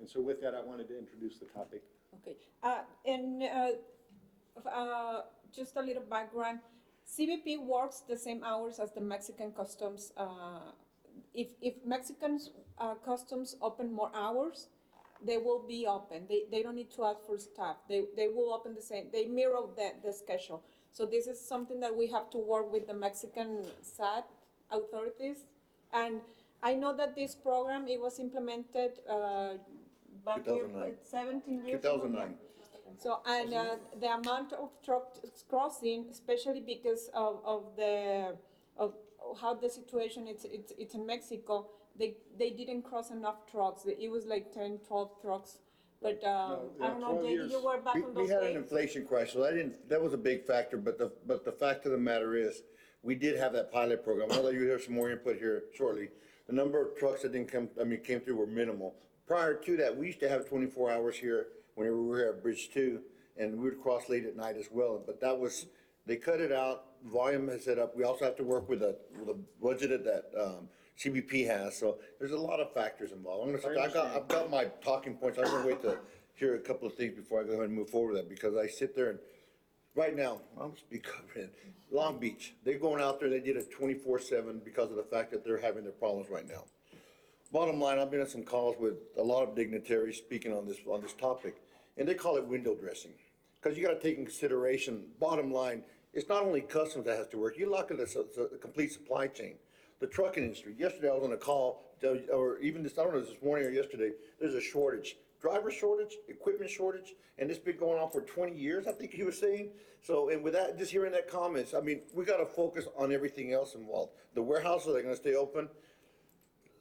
And so with that, I wanted to introduce the topic. Okay, just a little background. CBP works the same hours as the Mexican customs. If Mexican customs open more hours, they will be open. They don't need to ask for staff. They will open the same. They mirror the schedule. So this is something that we have to work with the Mexican SAT authorities. And I know that this program, it was implemented back 2009. 17 years ago. 2009. So, and the amount of trucks crossing, especially because of how the situation it's in Mexico, they didn't cross enough trucks. It was like 10, 12 trucks. But I don't know, 12 JD, years. you were back on We those had an days? inflation crisis. That was a big factor, but the fact of the matter is, we did have that pilot program. I'll let you hear some more input here shortly. The number of trucks that came through were minimal. Prior to that, we used to have 24 hours here whenever we were at Bridge 2, and we would cross late at night as well. But they cut it out, volume is set up. We also have to work with the budget that CBP has. So there's a lot of factors involved. I've got my talking points. I'm gonna wait to hear a couple of things before I go ahead and move forward with that, because I sit there and right now, I'm speaking of Long Beach. They're going out there, they did it 24/7 because of the fact that they're having their problems right now. Bottom line, I've been in some calls with a lot of dignitaries speaking on this topic, and they call it window dressing. Because you gotta take in consideration, bottom line, it's not only customs that has to work, you look at the complete supply chain. The trucking industry, yesterday I was on a call, or even this, I don't know, this morning or yesterday, there's a shortage. Driver shortage, equipment shortage, and it's been going on for 20 years, I think he was saying. So, and with that, just hearing that comments, I mean, we gotta focus on everything else involved. The warehouses, are they gonna stay open?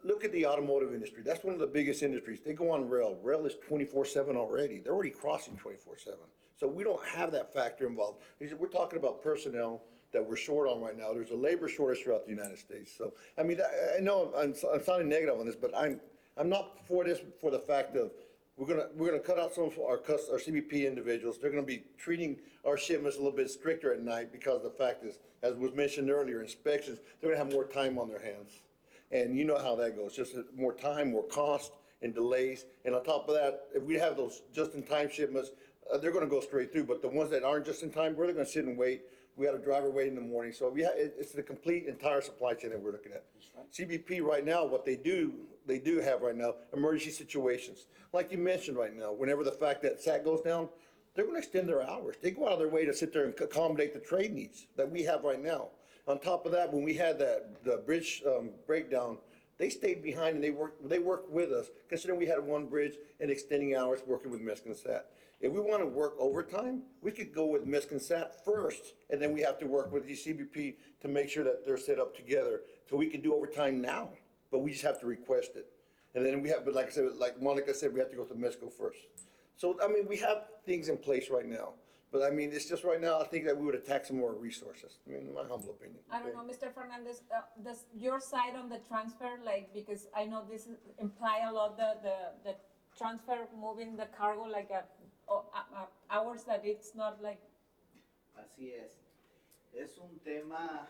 Look at the automotive industry. That's one of the biggest industries. They go on rail. Rail is 24/7 already. They're already crossing 24/7. So we don't have that factor involved. We're talking about personnel. that we're short on right now. There's a labor shortage throughout the United States. So, I mean, I know I'm sounding negative on this, but I'm not for this for the fact of we're gonna cut out some of our CBP individuals. They're gonna be treating our shipments a little bit stricter at night because the fact is, as was mentioned earlier, inspections, they're gonna have more time on their hands. And you know how that goes, just more time, more cost and delays. And on top of that, if we have those just-in-time shipments, they're gonna go straight through. But the ones that aren't just in time, we're gonna sit and wait. We had a driver wait in the morning. So it's the complete entire supply chain that we're looking at. CBP right now, what they do have right now, emergency situations. Like you mentioned right now, whenever the fact that SAT goes down, they're gonna extend their hours. They go out of their way to sit there and accommodate the trade needs that we have right now. On top of that, when we had the bridge breakdown, they stayed behind and they worked with us, considering we had one bridge and extending hours working with Mexican SAT. If we want to work overtime, we could go with Mexican SAT first, and then we have to work with the CBP to make sure that they're set up together, so we can do overtime now, but we just have to request it. And then but like I said, like Monica said, we have to go to Mexico first. So, I mean, we have things in place right now. But I mean, it's just right now, I think that we would attack some more resources, I mean, in my humble opinion. I don't know, Mr. Fernandez, does your side on the transfer, like, because I know this imply a lot, the transfer, moving the cargo, like, hours that it's not like. Así es. Es un tema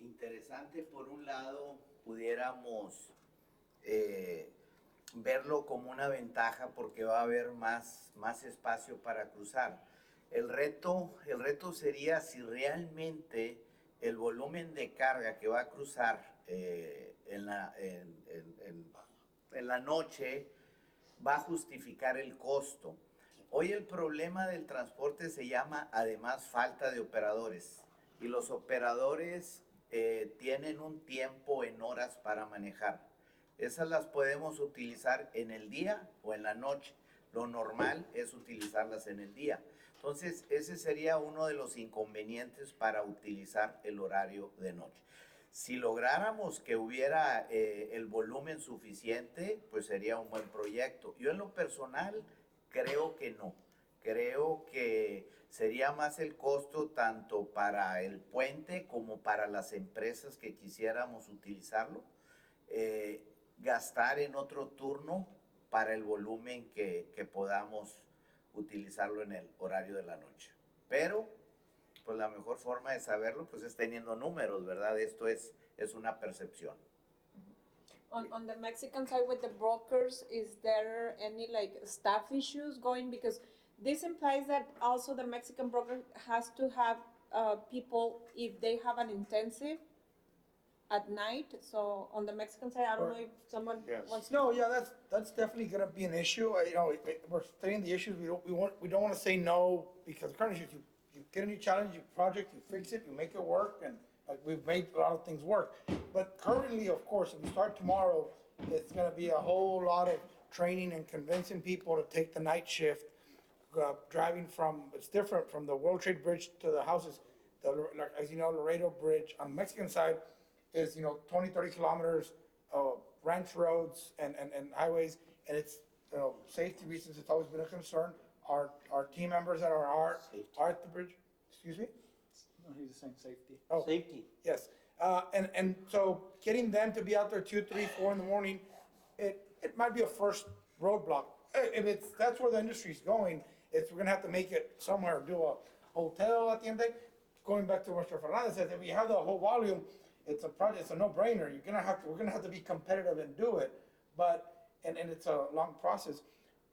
interesante. Por un lado, pudiéramos verlo como una ventaja porque va a haber más espacio para cruzar. El reto sería si realmente el volumen de carga que va a cruzar en la noche va a justificar el costo. Hoy el problema del transporte se llama además falta de operadores y los operadores tienen un tiempo en horas para manejar. Esas las podemos utilizar en el día o en la noche. Lo normal es utilizarlas en el día. Entonces, ese sería uno de los inconvenientes para utilizar el horario de noche. Si lográramos que hubiera el volumen suficiente, pues sería un buen proyecto. Yo en lo personal creo que no. Creo que sería más el costo tanto para el puente como para las empresas que quisiéramos utilizarlo. Gastar en otro turno para el volumen que podamos utilizarlo en el horario de la noche. Pero, pues la mejor forma de saberlo, pues es teniendo números, ¿verdad? Esto es una percepción. On the Mexican side with the brokers, is there any like staff issues going? Because this implies that also the Mexican broker has to have people if they have an intensive at night. So on the Mexican side, I don't know if someone wants to. No, yeah, that's definitely gonna be an issue. We're studying the issues. We don't wanna say no, because the current issues, you get a new challenge, you project, you fix it, you make it work, and like we've made a lot of things work. But currently, of course, if we start tomorrow, it's gonna be a whole lot of training and convincing people to take the night shift, driving it's different from the World Trade Bridge to the houses. Like, as you know, Laredo Bridge on the Mexican side is, 20, 30 kilometers of ranch roads and highways, and it's, safety reasons, it's always been a concern. Our team members that are at the bridge, excuse me? No, he's saying safety. Oh. Safety. Yes, and so getting them to be out there 2, 3, 4 in the morning, it might be a first roadblock. If that's where the industry's going, we're gonna have to make it somewhere, do a hotel at the end of the day. Going back to what Mr. Fernandez said, if we have the whole volume, it's a project, it's a no-brainer. We're gonna have to be competitive and do it, but it's a long process.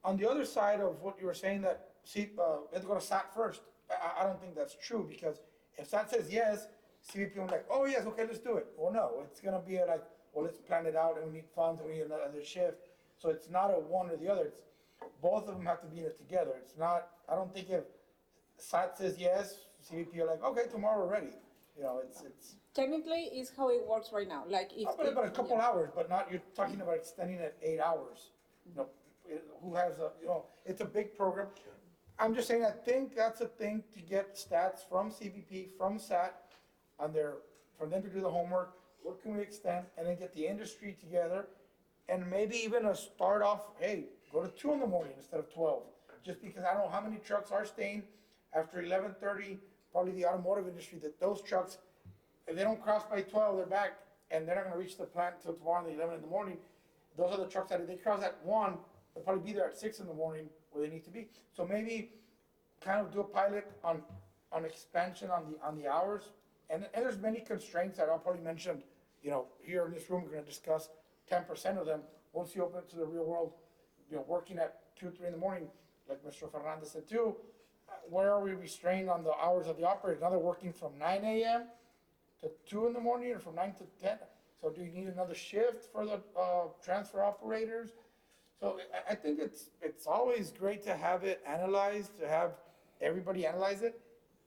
On the other side of what you were saying, that we have to go to SAT first. I don't think that's true, because if SAT says yes, CBP will be like, oh yes, okay, let's do it. Well, no, it's gonna be like, well, let's plan it out, and we need funds, and we need another shift. So it's not a one or the other. It's both of them have to be in it together. It's not. I don't think if SAT says yes, CBP are like, okay, tomorrow we're ready. It's. Technically, is how it works right now. Like if. But a couple hours, but not. You're talking about extending it 8 hours. Who has it's a big program. I'm just saying, I think that's a thing to get stats from CBP, from SAT, for them to do the homework. What can we extend, and then get the industry together, and maybe even a start off. Hey, go to 2 in the morning instead of 12, just because I don't know how many trucks are staying after 11:30 probably the automotive industry, that those trucks, if they don't cross by 12, they're back, and they're not gonna reach the plant till tomorrow at 11 in the morning. Those are the trucks that if they cross at 1, they'll probably be there at 6 in the morning where they need to be. So maybe kind of do a pilot on expansion on the hours. And there's many constraints that I'll probably mention, you know, here in this room, we're gonna discuss 10% of them. Once you open it to the real world, you know, working at 2, 3 in the morning, like Mr. Fernandez said too, where are we restrained on the hours of the operator? Now they're working from 9 a.m. to 2 in the morning, or from 9 to 10? So do you need another shift for the transfer operators? So I think it's always great to have it analyzed, to have everybody analyze it,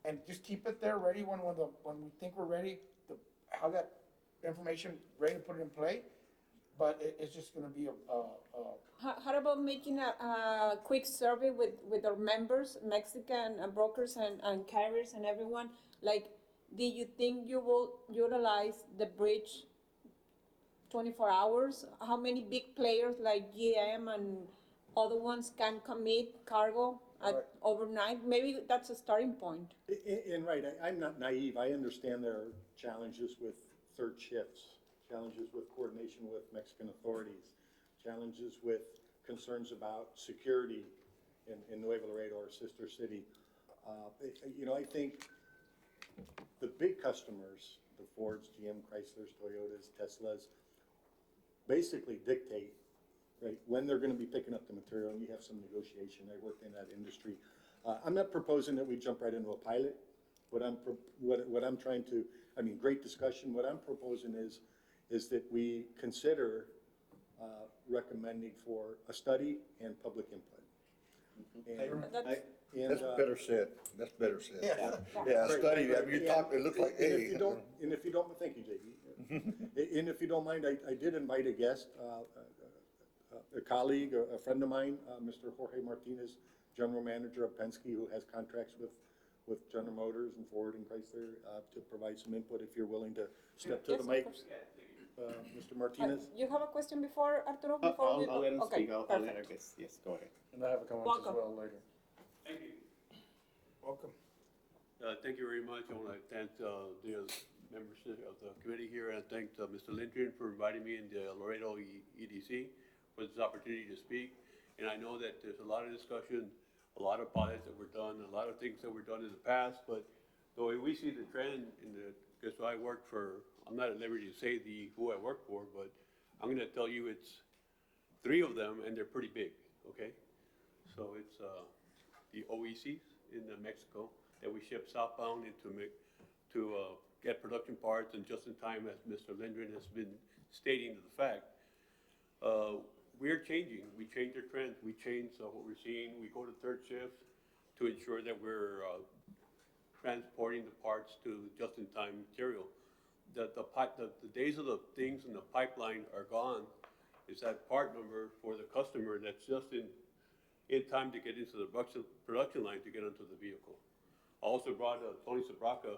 and just keep it there ready when we think we're ready to have that information ready to put it in play. But it's just gonna be How about making a quick survey with our members, Mexican brokers and carriers and everyone? Like, do you think you will utilize the bridge 24 hours? How many big players like GM and other ones can commit cargo overnight? Maybe that's a starting point. And right, I'm not naive. I understand there are challenges with third shifts, challenges with coordination with Mexican authorities, challenges with concerns about security in Nuevo Laredo, our sister city. You know, I think the big customers, the Fords, GM, Chryslers, Toyotas, Teslas, basically dictate, right, when they're going to be picking up the material, and you have some negotiation. I work in that industry. I'm not proposing that we jump right into a pilot. What I'm trying to, I mean, great discussion. What I'm proposing is that we consider recommending for a study and public input. That's better said. That's better said. Yeah. Yeah, study, I mean, you talk, it looks like, And if hey. you don't, thank you, JD. And if you don't mind, I did invite a guest, a colleague, a friend of mine, Mr. Jorge Martinez, General Manager of Penske, who has contracts with General Motors and Ford and Chrysler, to provide some input if you're willing to step to Yes, the of mic. course. Mr. Martinez? You have a question before, Arturo? Before I'll let him okay, speak. I'll let her perfect. guess. Yes, go ahead. And I have a comment Welcome. as well later. Thank you. welcome. Thank you very much. I want to thank the members of the committee here, and thank Mr. Lindgren for inviting me in the Laredo EDC for this opportunity to speak. And I know that there's a lot of discussion, a lot of pilots that were done, a lot of things that were done in the past, but the way we see the trend because I work for, I'm not at liberty to say who I work for, but I'm going to tell you it's 3 of them, and they're pretty big, okay? So it's the OECs in Mexico that we ship southbound to get production parts, and just in time, as Mr. Lindgren has been stating to the fact, we're changing. We change our trends. We change what we're seeing. We go to third shifts to ensure that we're transporting the parts to just-in-time material. The days of the things in the pipeline are gone. It's that part number for the customer that's just in time to get into the production line to get onto the vehicle. I also brought Tony Sabraca,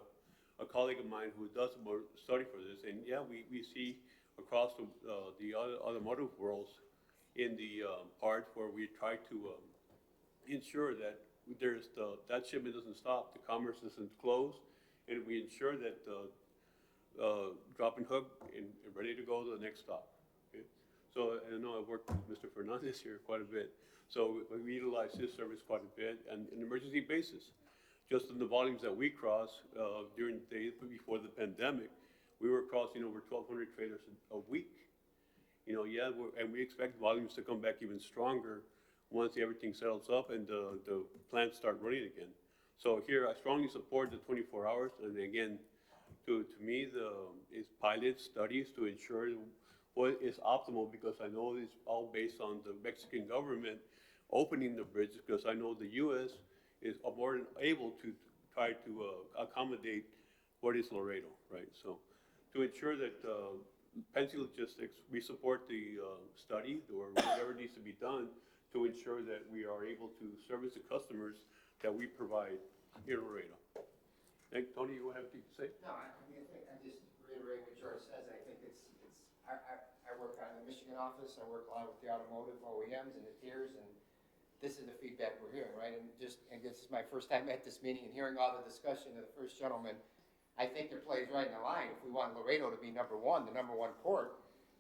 a colleague of mine who does more study for this, and yeah, we see across the automotive worlds in the parts where we try to ensure that that shipment doesn't stop, the commerce isn't closed, and we ensure that drop and hook and ready to go to the next stop. Okay? So I know I've worked with Mr. Fernandez here quite a bit, so we utilize his service quite a bit, and on an emergency basis. Just in the volumes that we cross during the days before the pandemic, we were crossing over 1,200 trailers a week. You know, yeah, and we expect volumes to come back even stronger once everything settles up and the plants start running again. So here, I strongly support the 24 hours, and again, to me, it's pilot studies to ensure what is optimal, because I know it's all based on the Mexican government opening the bridge, because I know the U.S. is more than able to try to accommodate what is Laredo, right? So to ensure that Penske Logistics, we support the study or whatever needs to be done to ensure that we are able to service the customers that we provide here in Laredo. Tony, you have anything to say? No, I mean, I just reiterate what George says. I think I work out of the Michigan office. I work a lot with the automotive OEMs and the tiers, and this is the feedback we're hearing, right? And this is my first time at this meeting and hearing all the discussion of the first gentleman. I think it plays right in the line. If we want Laredo to be number one, the number one port,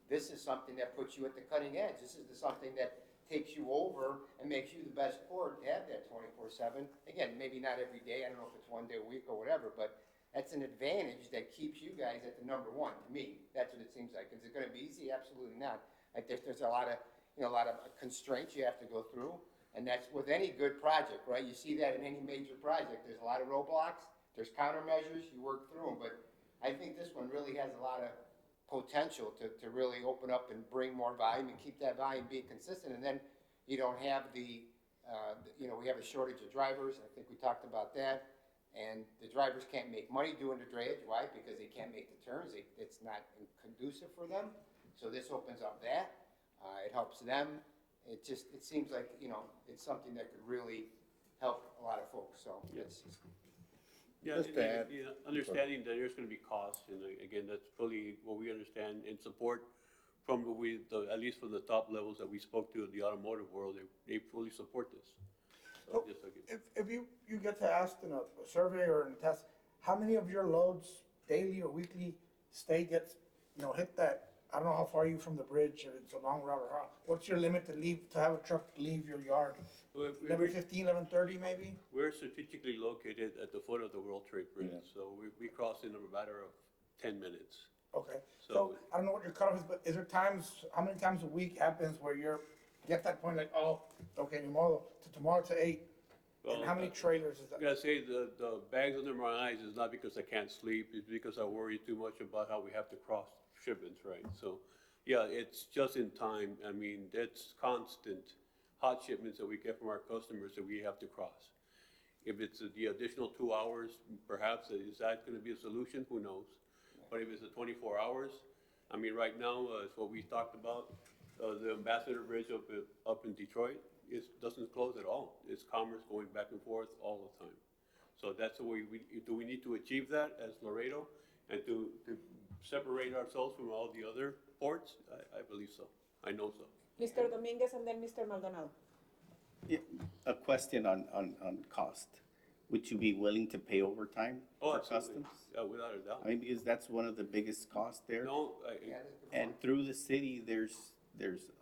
this is something that puts you at the cutting edge. This is something that takes you over and makes you the best port to have that 24/7. Again, maybe not every day. I don't know if it's one day a week or whatever, but that's an advantage that keeps you guys at the number one. To me, that's what it seems like. Is it going to be easy? Absolutely not. I think there's a lot of constraints you have to go through, and that's with any good project, right? You see that in any major project. There's a lot of roadblocks. There's countermeasures. You work through them, but I think this one really has a lot of potential to really open up and bring more volume and keep that volume being consistent. And then you don't have we have a shortage of drivers. I think we talked about that. And the drivers can't make money doing the drayage. Why? Because they can't make the turns. It's not conducive for them. So this opens up that. It helps them. It seems like, it's something that could really help a lot of folks. So it's Yeah, Just to add- understanding that there's gonna be costs, and again, that's fully what we understand and support from at least from the top levels that we spoke to in the automotive world, they fully support this. So just like If you get to ask in a survey or in a test, how many of your loads daily or weekly hit that, I don't know how far you from the bridge, or it's a long route, or what's your limit to have a truck leave your yard? Well, 11:15, 11:30 maybe? We're strategically located at the foot of the World Trade Bridge, Yeah. so we cross in a matter of 10 minutes. Okay, So- so I don't know what your cutoff is, but is there how many times a week happens where you're get that point like, oh, okay, tomorrow to 8? And how many trailers is I that? gotta say, the bags under my eyes is not because I can't sleep, it's because I worry too much about how we have to cross shipments, right? So, yeah, it's just in time. I mean, that's constant hot shipments that we get from our customers that we have to cross. If it's the additional 2 hours, perhaps, is that gonna be a solution? Who knows? But if it's the 24 hours, I mean, right now, it's what we talked about, the Ambassador Bridge up in Detroit, doesn't close at all. It's commerce going back and forth all the time. So that's the way do we need to achieve that as Laredo and to separate ourselves from all the other ports? I believe so. I know so. Mr. Dominguez and then Mr. Maldonado. Yeah, a question on cost. Would you be willing to pay overtime Oh, for absolutely. customs? Yeah, without a doubt. I mean, because that's one of the biggest costs there. No, And through the city, there's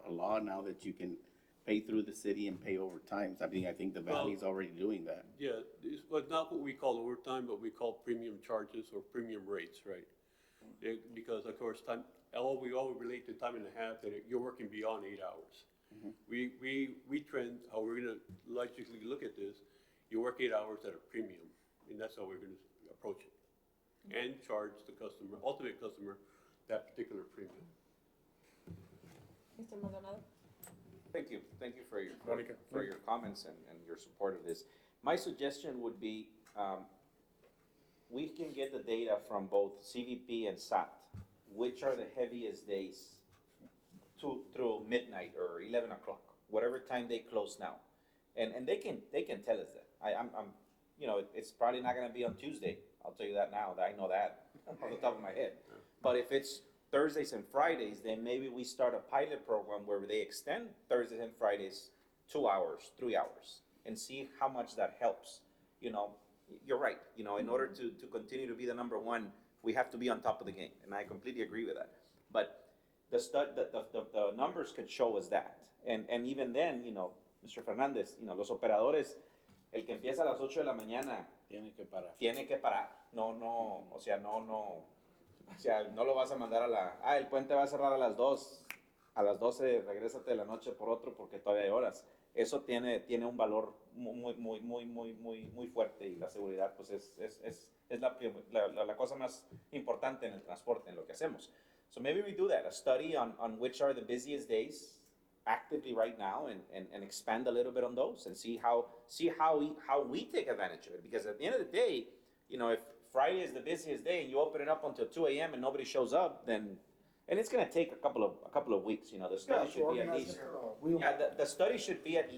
a law now that you can pay through the city and pay overtime. I mean, I think the valley's already doing that. yeah, it's but not what we call overtime, but we call premium charges or premium rates, right? Because of course, we all relate to time and a half, that you're working beyond 8 hours. We trend, how we're gonna logically look at this, you work 8 hours at a premium, and that's how we're gonna approach it. And charge the customer, ultimate customer, that particular premium. Mr. Maldonado. Thank you for your comments and your support of this. My suggestion would be, we can get the data from both CVP and SAT, which are the heaviest days through midnight or 11 o'clock, whatever time they close now. And they can tell us that. I'm it's probably not gonna be on Tuesday. I'll tell you that now, I know that off the top of my head. But if it's Thursdays and Fridays, then maybe we start a pilot program where they extend Thursdays and Fridays 2 hours, 3 hours, and see how much that helps. You're right, in order to continue to be the number one, we have to be on top of the game, and I completely agree with that. But the numbers could show us that. And even then, Mr. Fernandez, los operadores, el que empieza a las 8 de la mañana, tiene que parar. No, o sea, no lo vas a mandar el puente va a cerrar a las 2, a las 12 regrésate de la noche por otro porque todavía hay horas. Eso tiene un valor muy fuerte, y la seguridad pues es la cosa más importante en el transporte, en lo que hacemos. So maybe we do that, a study on which are the busiest days actively right now, and expand a little bit on those and see how we take advantage of it. Because at the end of the day, if Friday is the busiest day and you open it up until 2 a.m. and nobody shows up, then, and it's going to take a couple of weeks. The study should be at least, the study should be at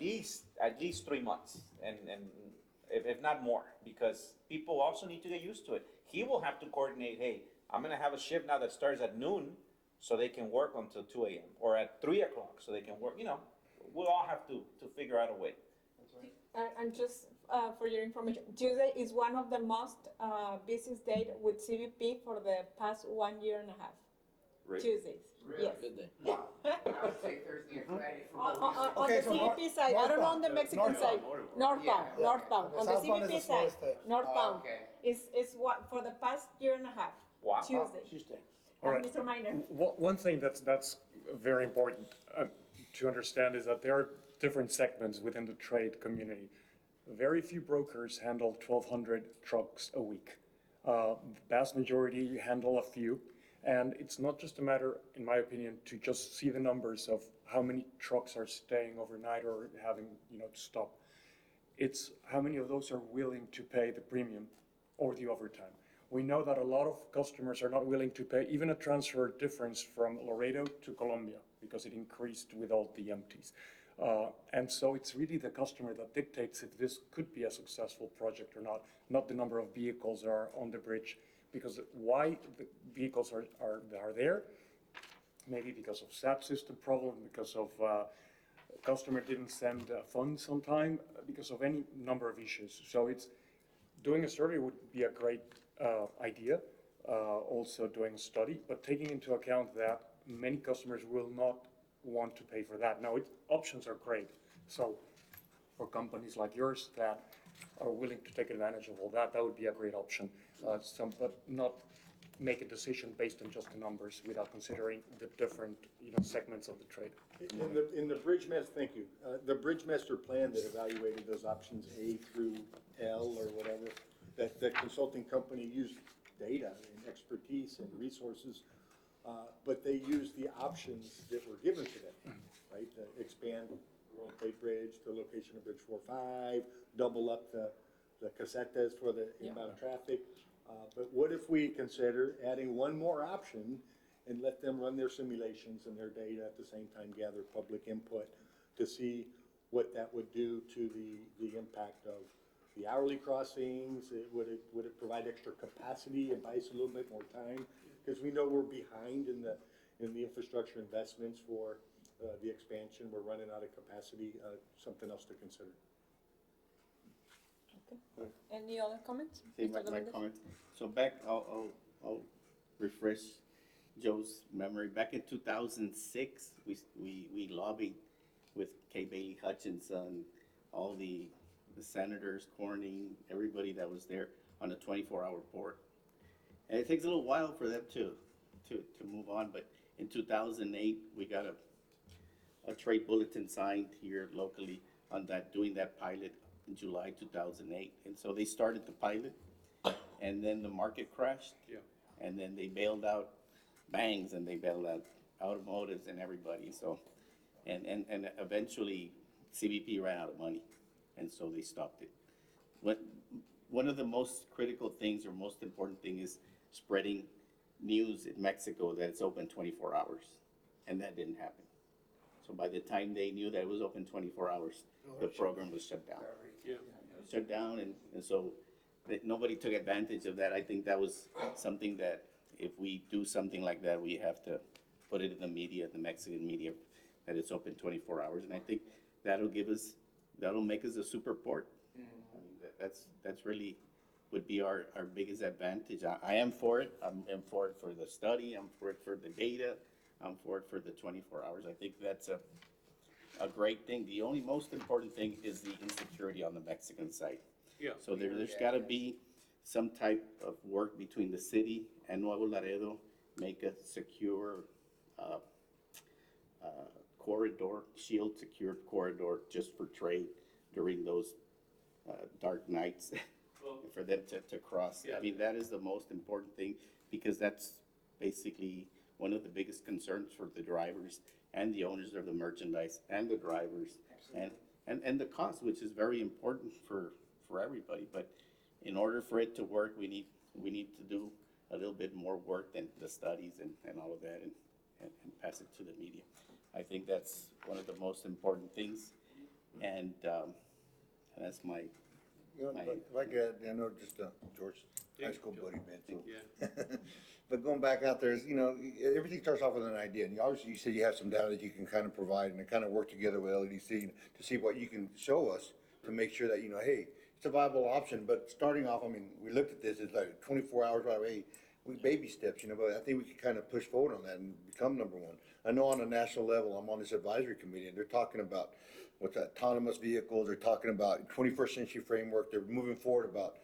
least 3 months, and if not more, because people also need to get used to it. He will have to coordinate. Hey, I'm going to have a shift now that starts at noon, so they can work until 2 a.m. or at 3 o'clock, so they can work. We'll all have to figure out a way. And just for your information, Tuesday is one of the most busiest days with CBP for the past 1 year and a half. Really? Tuesdays, yes. I would say Thursday and Friday for On Okay, the so CBP side, I don't know on the Mexican side. Northbound, Yeah. northbound. On the Southbound is CBP the side, slowest day. northbound Okay. is what, for the past year and a half. Wow. Tuesday. Tuesday. All right. Mr. Minor. One thing that's very important to understand is that there are different segments within the trade community. Very few brokers handle 1,200 trucks a week. The vast majority handle a few. And it's not just a matter, in my opinion, to just see the numbers of how many trucks are staying overnight or having, to stop. It's how many of those are willing to pay the premium or the overtime. We know that a lot of customers are not willing to pay even a transfer difference from Laredo to Colombia because it increased with all the empties. And so it's really the customer that dictates if this could be a successful project or not the number of vehicles that are on the bridge. Because why the vehicles are there? Maybe because of SAP system problem, because of customer didn't send funds on time, because of any number of issues. So it's doing a survey would be a great idea. Also doing a study, but taking into account that many customers will not want to pay for that. Now, options are great. So for companies like yours that are willing to take advantage of all that, that would be a great option. But not make a decision based on just the numbers without considering the different, segments of the trade. In the bridge master, thank you. The bridge master plan that evaluated those options A through L or whatever, that the consulting company used data and expertise and resources, but they used the options that were given to them, right? Expand World Trade Bridge, the location of Bridge 4-5, double up the casetas for the inbound traffic. But what if we consider adding one more option and let them run their simulations and their data at the same time, gather public input to see what that would do to the impact of the hourly crossings? Would it provide extra capacity and buy us a little bit more time? Because we know we're behind in the infrastructure investments for the expansion. We're running out of capacity. Something else to consider. Okay. Any other comments? Say Mr. my Dominguez? comment. So I'll refresh Joe's memory. Back in 2006, we lobbied with Kay Bailey Hutchinson, all the senators, Corning, everybody that was there on a 24-hour port. And it takes a little while for them to move on, but in 2008, we got a trade bulletin signed here locally on that, doing that pilot in July 2008. And so they started the pilot, and then the market crashed. Yeah. And then they bailed out banks, and they bailed out automotives and everybody. So, and eventually CBP ran out of money, and so they stopped it. One of the most critical things or most important thing is spreading news in Mexico that it's open 24 hours, and that didn't happen. So by the time they knew that it was open 24 hours, the program was shut down. Yeah. Shut down, and so nobody took advantage of that. I think that was something that if we do something like that, we have to put it in the media, the Mexican media, that it's open 24 hours. And I think that'll make us a super port. I mean, that's really would be our biggest advantage. I am for it. I'm for it for the study. I'm for it for the data. I'm for it for the 24 hours. I think that's a great thing. The only most important thing is the insecurity on the Mexican side. Yeah. So there's got to be some type of work between the city and Nuevo Laredo, make a secure corridor, shield secured corridor just for trade during those dark nights for them to cross. Yeah. I mean, that is the most important thing because that's basically one of the biggest concerns for the drivers and the owners of the merchandise and the drivers. And the cost, which is very important for everybody. But in order for it to work, we need to do a little bit more work than the studies and all of that and pass it to the media. I think that's one of the most important things. And that's my. Like I know just George, high school buddy, man. So. Yeah. But going back out there, everything starts off with an idea. And obviously you said you have some data that you can kind of provide and kind of work together with LEDC to see what you can show us to make sure that, hey, it's a viable option, but starting off, I mean, we looked at this, it's like 24 hours right away. We baby steps, but I think we can kind of push forward on that and become number one. I know on a national level, I'm on this advisory committee, and they're talking about what's that, autonomous vehicles, they're talking about 21st century framework, they're moving forward about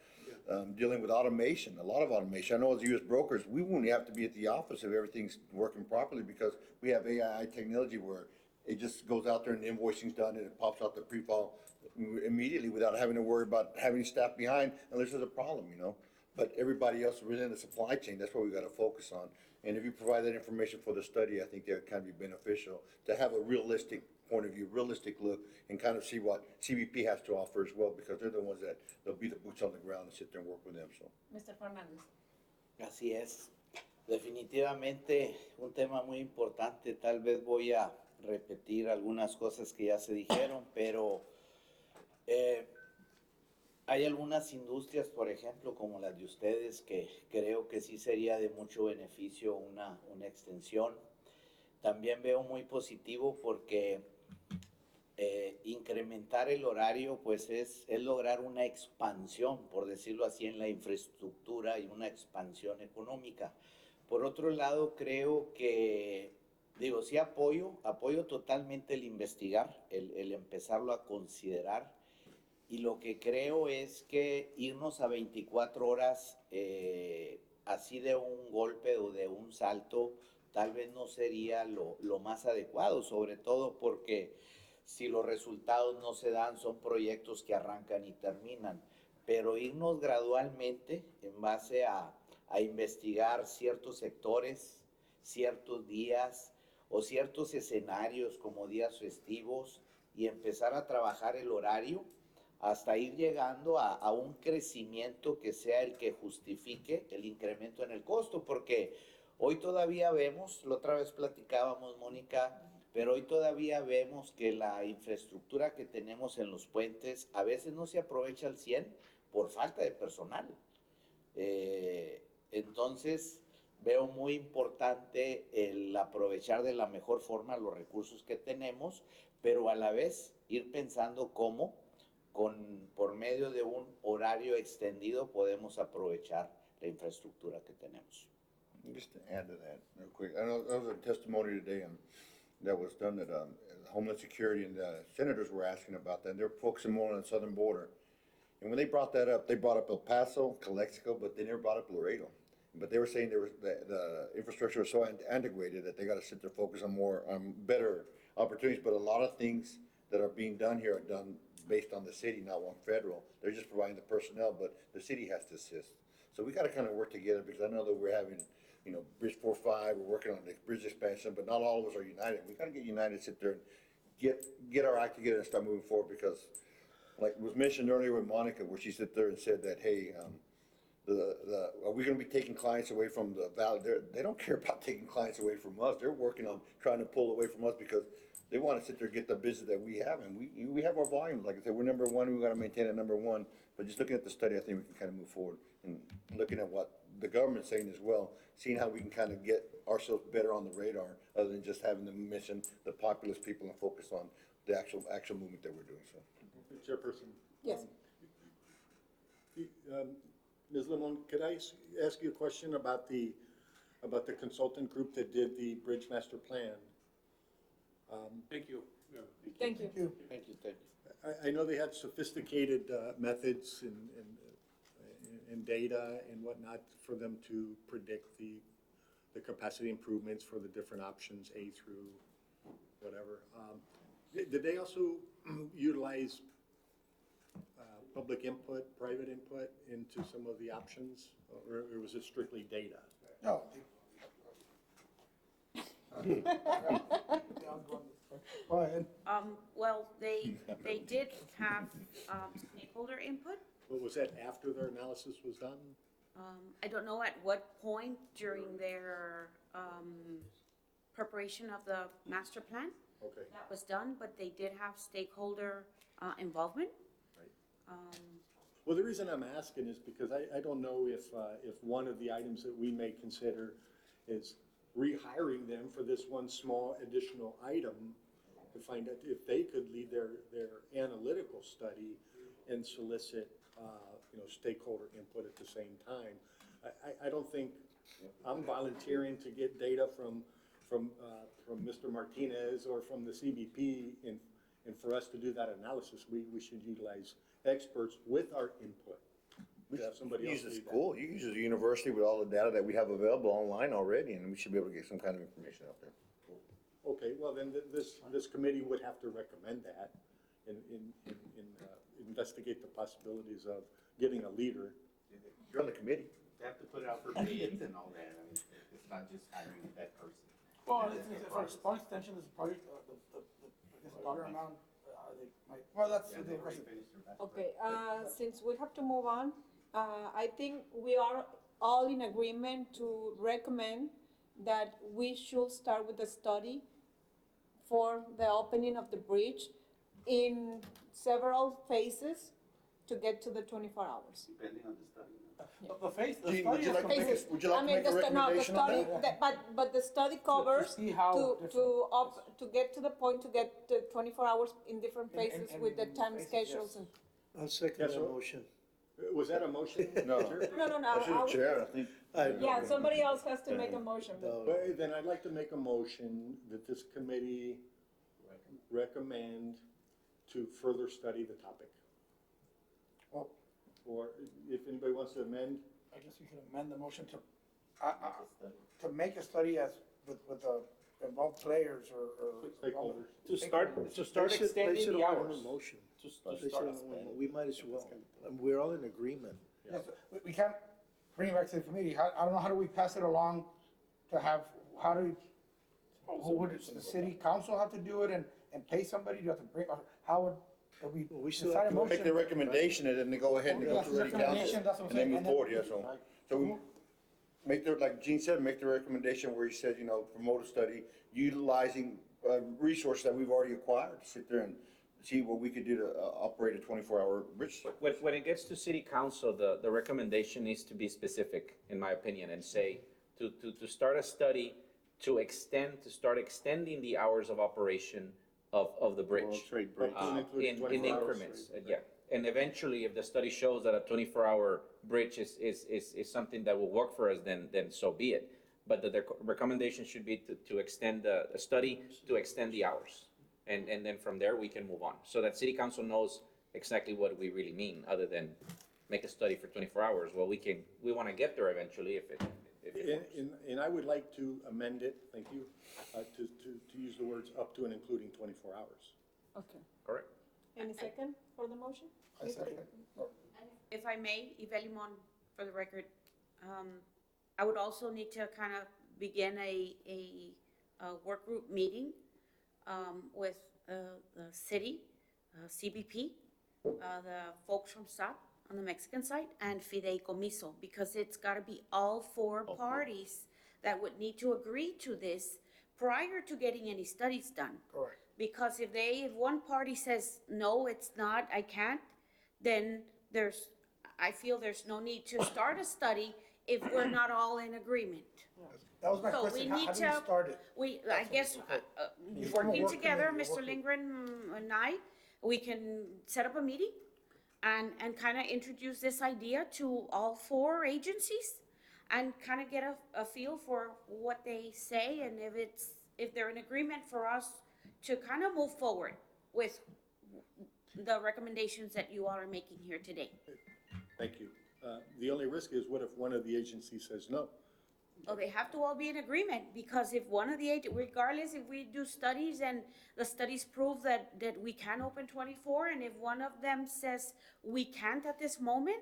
dealing with automation, a lot of automation. I know as US brokers, we won't have to be at the office if everything's working properly because we have AI technology where it just goes out there and the invoicing's done and it pops out the pre-file immediately without having to worry about having staff behind unless there's a problem, But everybody else within the supply chain, that's what we gotta focus on. And if you provide that information for the study, I think that can be beneficial to have a realistic point of view, realistic look, and kind of see what CBP has to offer as well, because they're the ones that, they'll be the boots on the ground and sit there and work with them, so. Mr. Fernandez. Así es. Definitivamente un tema muy importante. Tal vez voy a repetir algunas cosas que ya se dijeron, pero hay algunas industrias, por ejemplo, como las de ustedes, que creo que sí sería de mucho beneficio una extensión. También veo muy positivo porque incrementar el horario pues es lograr una expansión, por decirlo así, en la infraestructura y una expansión económica. Por otro lado, creo que, sí apoyo totalmente el investigar, el empezarlo a considerar. Y lo que creo es que irnos a 24 horas así de un golpe o de un salto tal vez no sería lo más adecuado, sobre todo porque si los resultados no se dan, son proyectos que arrancan y terminan. Pero irnos gradualmente en base a investigar ciertos sectores, ciertos días o ciertos escenarios como días festivos y empezar a trabajar el horario hasta ir llegando a un crecimiento que sea el que justifique el incremento en el costo, porque hoy todavía vemos, la otra vez platicábamos, Mónica, pero hoy todavía vemos que la infraestructura que tenemos en los puentes a veces no se aprovecha al 100 por falta de personal. Entonces, veo muy importante el aprovechar de la mejor forma los recursos que tenemos, pero a la vez ir pensando cómo por medio de un horario extendido podemos aprovechar la infraestructura que tenemos. Just to add to that real quick, I know there was a testimony today that was done that Homeland Security and the senators were asking about that. And they're focusing more on the southern border. And when they brought that up, they brought up El Paso, Calexico, but they never brought up Laredo. But they were saying the infrastructure was so antiquated that they got to sit there focus on more better opportunities. But a lot of things that are being done here are done based on the city, not on federal. They're just providing the personnel, but the city has to assist. So we got to kind of work together because I know that we're having, Bridge 4-5, we're working on the bridge expansion, but not all of us are united. We got to get united, sit there and get our act together and start moving forward because, like was mentioned earlier with Monica, where she sat there and said that, hey, are we going to be taking clients away from the valley? They don't care about taking clients away from us. They're working on trying to pull away from us because they want to sit there and get the business that we have, and we have our volumes. Like I said, we're number one. We got to maintain it number one. But just looking at the study, I think we can kind of move forward and looking at what the government's saying as well, seeing how we can kind of get ourselves better on the radar, other than just having the mission, the populous people, and focus on the actual movement that we're doing. So, Chairperson. Yes. Ms. Limon, could I ask you a question about the consultant group that did the Bridge Master Plan? Thank you. Thank you. Thank you. I know they have sophisticated methods and data and whatnot for them to predict the capacity improvements for the different options, A through whatever. Did they also utilize public input, private input into some of the options, or was it strictly data? No. Go ahead. Well, they did have stakeholder input. But was that after their analysis was done? I don't know at what point during their preparation of the master plan Okay. that was done, but they did have stakeholder involvement. Right. Well, the reason I'm asking is because I don't know if one of the items that we may consider is rehiring them for this one small additional item to find out if they could lead their analytical study and solicit, stakeholder input at the same time. I don't think, I'm volunteering to get data from Mr. Martinez or from the CBP, and for us to do that analysis, we should utilize experts with our input. We should have somebody else Use the lead that. school, you can use the university with all the data that we have available online already, and we should be able to get some kind of information out there. Okay, well, then this committee would have to recommend that and investigate the possibilities of getting a leader. You're on the committee. They have to put it out for bids and all that. I mean, it's not just hiring that person. Well, for response extension is probably, the dollar amount, that's the question. Okay, since we have to move on, I think we are all in agreement to recommend that we should start with the study for the opening of the bridge in several phases to get to the 24 hours. Depending on the study. The phase, the Gene, study would you is like to make complete. a- would you like to make a No, the recommendation on study, that? but the study covers see how to get to the point, to get the 24 hours in different In- phases in- with the in time phases, schedules yes. and. I'll second Yes, that sir. motion. Was that a motion? No. Chair? No, That's the chair, I think. Yeah, somebody else has to make a motion. No. Well, then I'd like to make a motion that this committee recommend to further study the topic. Well, Or if anybody wants to amend, I guess we could amend the motion to make a study as, with the involved players or. stakeholders. To start Place it extending the all in hours. a motion. To Place it start on one- We might as well. We're all in agreement. Yes, we can't bring it back to the committee. I don't know, how do we pass it along to have, would the city council have to do it and pay somebody? Do you have to bring, or how would we Well, we still decide a have to motion? Make the recommendation and then they go ahead and go That's to the the council recommendation, that's what I'm and then saying, move and then- forward, yeah, so we make the, like Gene said, make the recommendation where he said, promote a study utilizing, resources that we've already acquired, sit there and see what we could do to, operate a 24-hour bridge. When it gets to city council, the recommendation needs to be specific, in my opinion, and say, to start a study to start extending the hours of operation of the bridge. World Trade Bridge. In 24 hours. increments, yeah. And eventually, if the study shows that a 24-hour bridge is something that will work for us, then so be it. But the recommendation should be to extend the study, to extend the hours. And then from there, we can move on. So that city council knows exactly what we really mean, other than make a study for 24 hours. Well, we want to get there eventually if it works. And I would like to amend it, thank you, to use the words up to and including 24 hours. Okay. Correct. Any second for the motion? I second. If I may, Yvette Limon, for the record, I would also need to kind of begin a work group meeting with the city, CBP, the folks from SAP on the Mexican side, and Fideicomiso, because it's got to be all four parties that would need to agree to this prior to getting any studies done. Correct. Because if one party says, no, it's not, I can't, then I feel there's no need to start a study if we're not all in agreement. That was my So we question. How need do we to, start it? I guess, You form a working work together, committee, a Mr. work group. Lindgren and I, we can set up a meeting and kind of introduce this idea to all four agencies and kind of get a feel for what they say, and if they're in agreement for us to kind of move forward with the recommendations that you all are making here today. Thank you. The only risk is, what if one of the agencies says no? Well, they have to all be in agreement, because if one of the regardless if we do studies and the studies prove that we can open 24, and if one of them says we can't at this moment,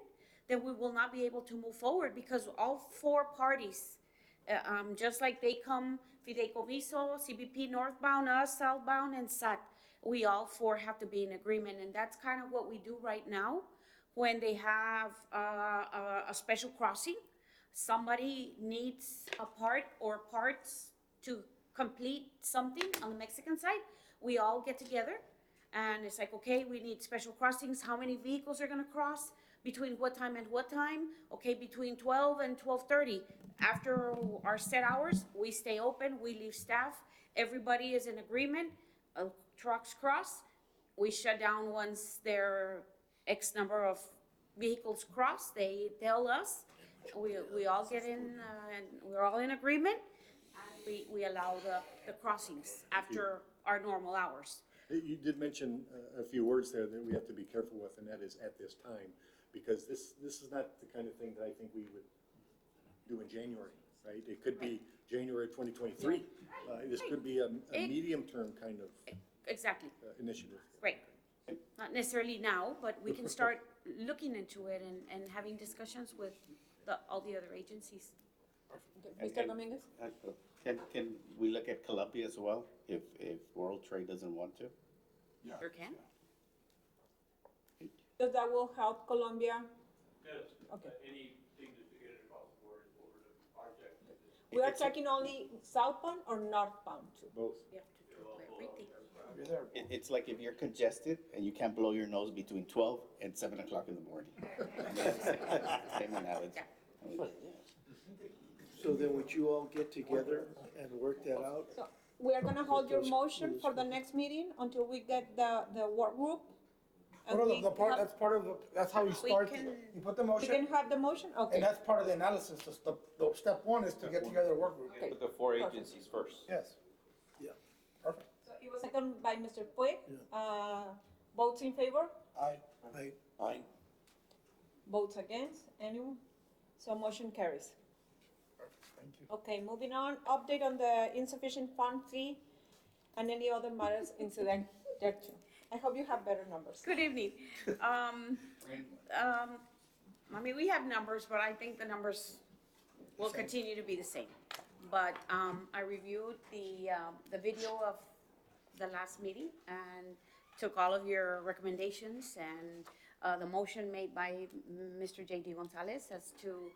then we will not be able to move forward, because all four parties, just like they come, Fideicomiso, CBP northbound, us southbound, and SAT, we all four have to be in agreement, and that's kind of what we do right now. When they have a special crossing, somebody needs a part or parts to complete something on the Mexican side, we all get together and it's like, okay, we need special crossings. How many vehicles are gonna cross? Between what time and what time? Okay, between 12 and 12:30. After our set hours, we stay open, we leave staff, everybody is in agreement. trucks cross. We shut down once there X number of vehicles cross. They tell us. We all get in, and we're all in agreement. We allow the crossings after our normal hours. You did mention a few words there that we have to be careful with, and that is "at this time," because this is not the kind of thing that I think we would do in January, right? It could be January 2023. This could be a medium-term kind of Exactly. initiative. Right. Not necessarily now, but we can start looking into it and having discussions with all the other agencies. Mr. Dominguez? Can we look at Colombia as well, if World Trade doesn't want to? Sure can. Because that will help Colombia. Yes, Okay. anything to get it across the board is over the project. We are checking only southbound or northbound too? Both. You have to do everything. You're there. It's like if you're congested and you can't blow your nose between 12 and 7 o'clock in the morning. Same analogy. So then would you all get together and work that out? So we are gonna hold your motion for the next meeting until we get the work group. And Well, we the part, have- that's part of the, that's how you We start, can- you put the We motion, can have the motion? Okay. and that's part of the analysis, the step one is to get together a work group. Okay. Put the four agencies first. Yes. Yeah. Perfect. So it was second by Mr. Puig. Votes in favor? Aye. Aye. Votes against? Anyone? So motion carries. Perfect. Thank you. Okay, moving on, update on the insufficient fund fee and any other matters incident thereto. I hope you have better numbers. Good evening. I mean, we have numbers, but I think the numbers will continue to be the same. But I reviewed the video of the last meeting and took all of your recommendations and the motion made by Mr. J.D. Gonzalez as to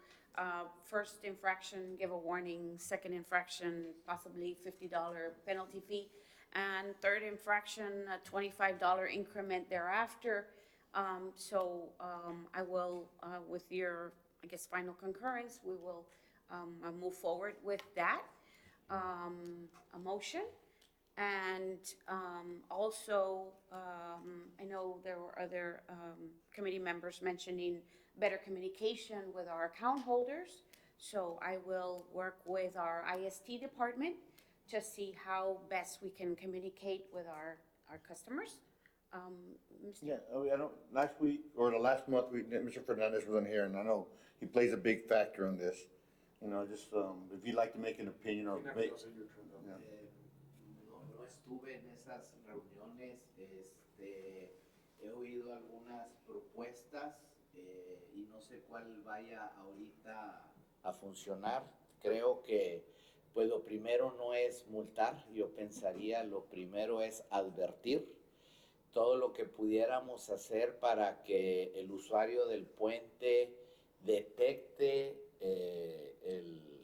first infraction, give a warning, second infraction, possibly $50 penalty fee, and third infraction, a $25 increment thereafter. I will, with your, I guess, final concurrence, we will move forward with that, a motion. And also, I know there were other committee members mentioning better communication with our account holders. So I will work with our IST department to see how best we can communicate with our customers. Mr. Yeah, I don't, last week, or the last month, Mr. Fernandez wasn't here, and I know he plays a big factor in this. You know, just, if you'd like to make an opinion or make. Yeah. No estuve en esas reuniones, he oído algunas propuestas y no sé cuál vaya ahorita a funcionar. Creo que pues lo primero no es multar, yo pensaría lo primero es advertir todo lo que pudiéramos hacer para que el usuario del puente detecte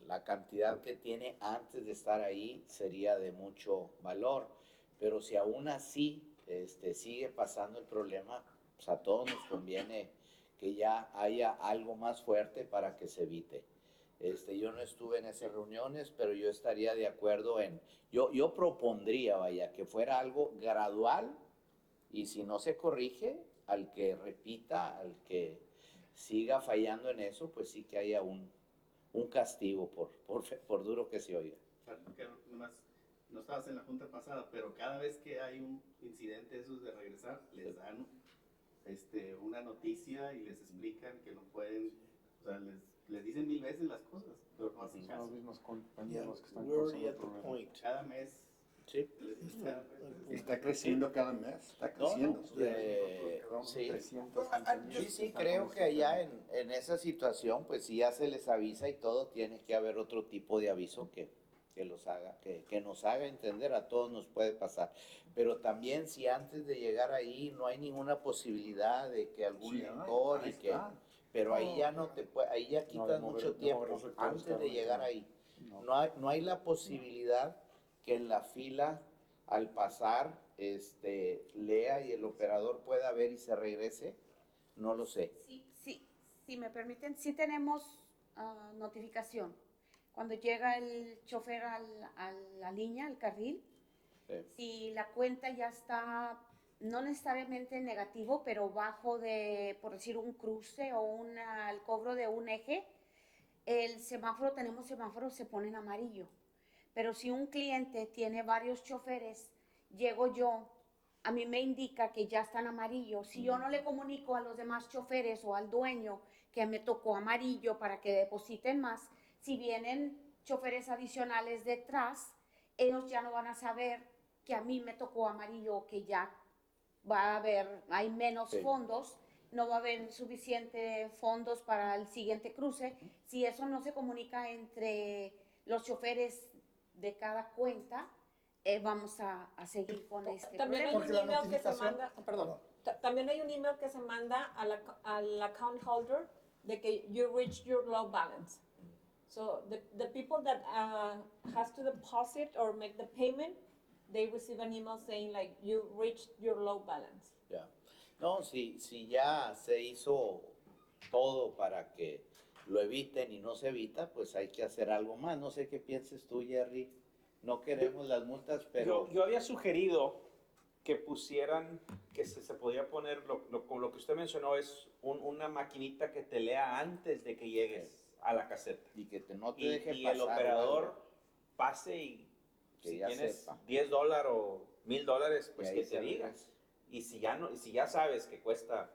la cantidad que tiene antes de estar ahí sería de mucho valor, pero si aún así sigue pasando el problema, pues a todos nos conviene que ya haya algo más fuerte para que se evite. Yo no estuve en esas reuniones, pero yo estaría de acuerdo yo propondría, vaya, que fuera algo gradual y si no se corrige, al que repita, al que siga fallando en eso, pues sí que haya un castigo por duro que se oiga. Que nomás, no estabas en la junta pasada, pero cada vez que hay un incidente esos de regresar, les dan una noticia y les explican que no pueden, o sea, les dicen 1000 veces las cosas, pero no hacen caso. Son los mismos Yeah, compañeros que están we're already causando at the problemas. point. Cada mes. Sí. Está creciendo cada mes, está creciendo. Sí, creo que allá en esa situación, pues si ya se les avisa y todo, tiene que haber otro tipo de aviso que los haga, que nos haga entender, a todos nos puede pasar. Pero también si antes de llegar ahí no hay ninguna posibilidad de que algún lector pero ahí ya no te puede, ahí ya quitas mucho tiempo antes de llegar ahí. No hay la posibilidad que en la fila al pasar lea y el operador pueda ver y se regrese, no lo sé. Si me permiten, sí tenemos notificación. Cuando llega el chofer a la línea, al carril, Si la cuenta ya está, no necesariamente en negativo, pero bajo de, por decir, un cruce o el cobro de un eje, el semáforo, tenemos semáforos, se pone en amarillo. Pero si un cliente tiene varios choferes, llego yo, a mí me indica que ya está en amarillo. Si yo no le comunico a los demás choferes o al dueño que me tocó amarillo para que depositen más, si vienen choferes adicionales detrás, ellos ya no van a saber que a mí me tocó amarillo, que ya va a haber, hay menos fondos, no va a haber suficiente fondos para el siguiente cruce. Si eso no se comunica entre los choferes de cada cuenta, vamos a seguir con este También hay problema. un email que se manda, perdón, también hay un email que se manda al account holder de que you reached your low balance. So the people that has to deposit or make the payment, they receive an email saying like you reached your low balance. Ya. No, si ya se hizo todo para que lo eviten y no se evita, pues hay que hacer algo más. No sé qué pienses tú, Jerry. No queremos las multas, pero... Yo había sugerido que pusieran, que se podía poner, con lo que usted mencionó, es una maquinita que te lea antes de que llegues a la caseta. Y que no te Y, deje y pasar. el operador pase y Que si ya tienes sepa. $10 o $1,000, pues Que que ahí te se diga. regrese. Y si ya sabes que cuesta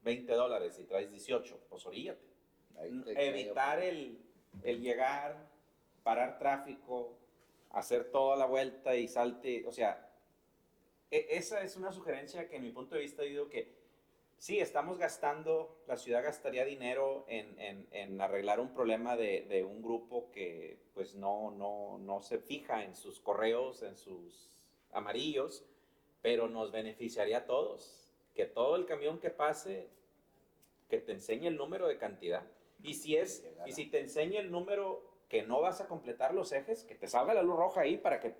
$20 y traes 18, pues oríllate. Ahí te Evitar el llegar, parar tráfico, hacer toda la vuelta y salte, o sea, esa es una sugerencia que en mi punto de vista digo que sí, estamos gastando, la ciudad gastaría dinero en arreglar un problema de un grupo que pues no se fija en sus correos, en sus amarillos, pero nos beneficiaría a todos. Que todo el camión que pase, que te enseñe el número de cantidad. Y si te enseña el número que no vas a completar los ejes, que te salga la luz roja ahí para que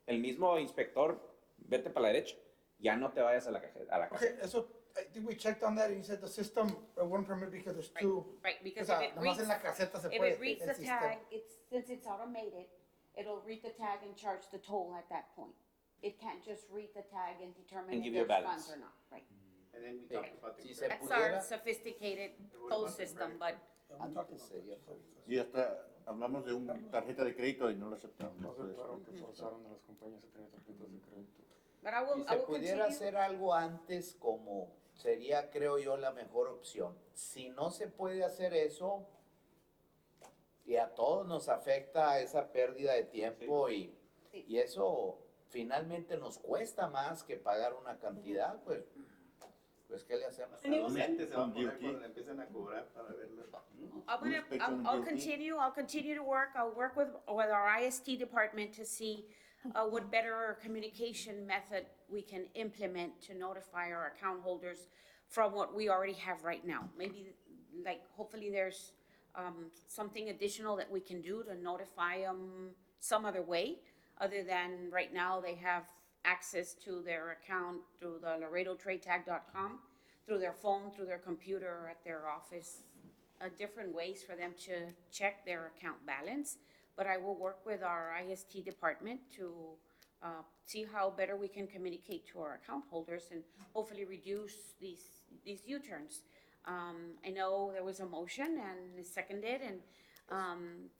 el mismo inspector vete para la derecha, ya no te vayas a la cajeta. Okay, so I think we checked on that and you said the system won't permit because there's two. Right, because O sea, if it nomás reads, en la caseta se if puede, it reads el the sistema. tag, since it's automated, it'll read the tag and charge the toll at that point. It can't just read the tag and determine And if give you a there's balance. funds or not, right? And then we talked about the Si se That's pudiera... our sophisticated toll system, but Antes sería... Y hasta hablamos de una tarjeta de crédito y no la aceptamos. No aceptaron que forzaron a las compañías a tener tarjetas de crédito. But I will, Si I se will pudiera continue. hacer algo antes, como sería, creo yo, la mejor opción. Si no se puede hacer eso, y a todos nos afecta esa pérdida de tiempo Sí. y eso finalmente nos cuesta más que pagar una cantidad, pues ¿qué le hacemos? Los lentes se van a poner cuando le empiecen a cobrar para verlo. I'll continue to work. I'll work with our IST department to see what better communication method we can implement to notify our account holders from what we already have right now. Maybe, like, hopefully there's something additional that we can do to notify them some other way, other than right now they have access to their account through the LaredoTradeTag.com, through their phone, through their computer, at their office, different ways for them to check their account balance. But I will work with our IST department to see how better we can communicate to our account holders and hopefully reduce these U-turns. I know there was a motion and it's seconded and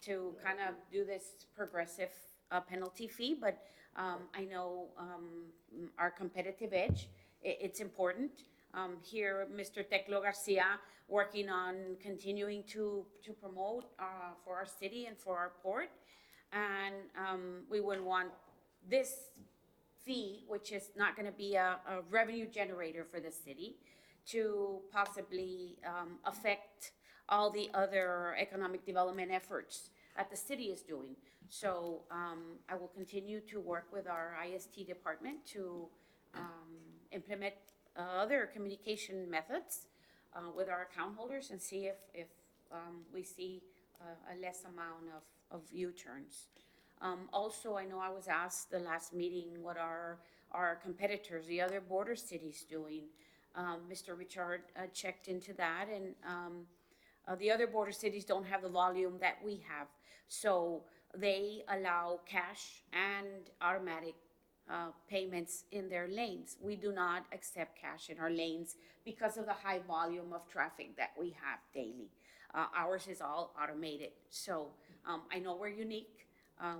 to kind of do this progressive penalty fee, but I know our competitive edge, it's important. Here, Mr. Teclo Garcia working on continuing to promote for our city and for our port. And we wouldn't want this fee, which is not going to be a revenue generator for the city, to possibly affect all the other economic development efforts that the city is doing. So I will continue to work with our IST department to implement other communication methods with our account holders and see if we see a less amount of U-turns. Also, I know I was asked the last meeting what are our competitors, the other border cities, doing. Mr. Richard checked into that, and the other border cities don't have the volume that we have. So they allow cash and automatic payments in their lanes. We do not accept cash in our lanes because of the high volume of traffic that we have daily. Ours is all automated. So I know we're unique.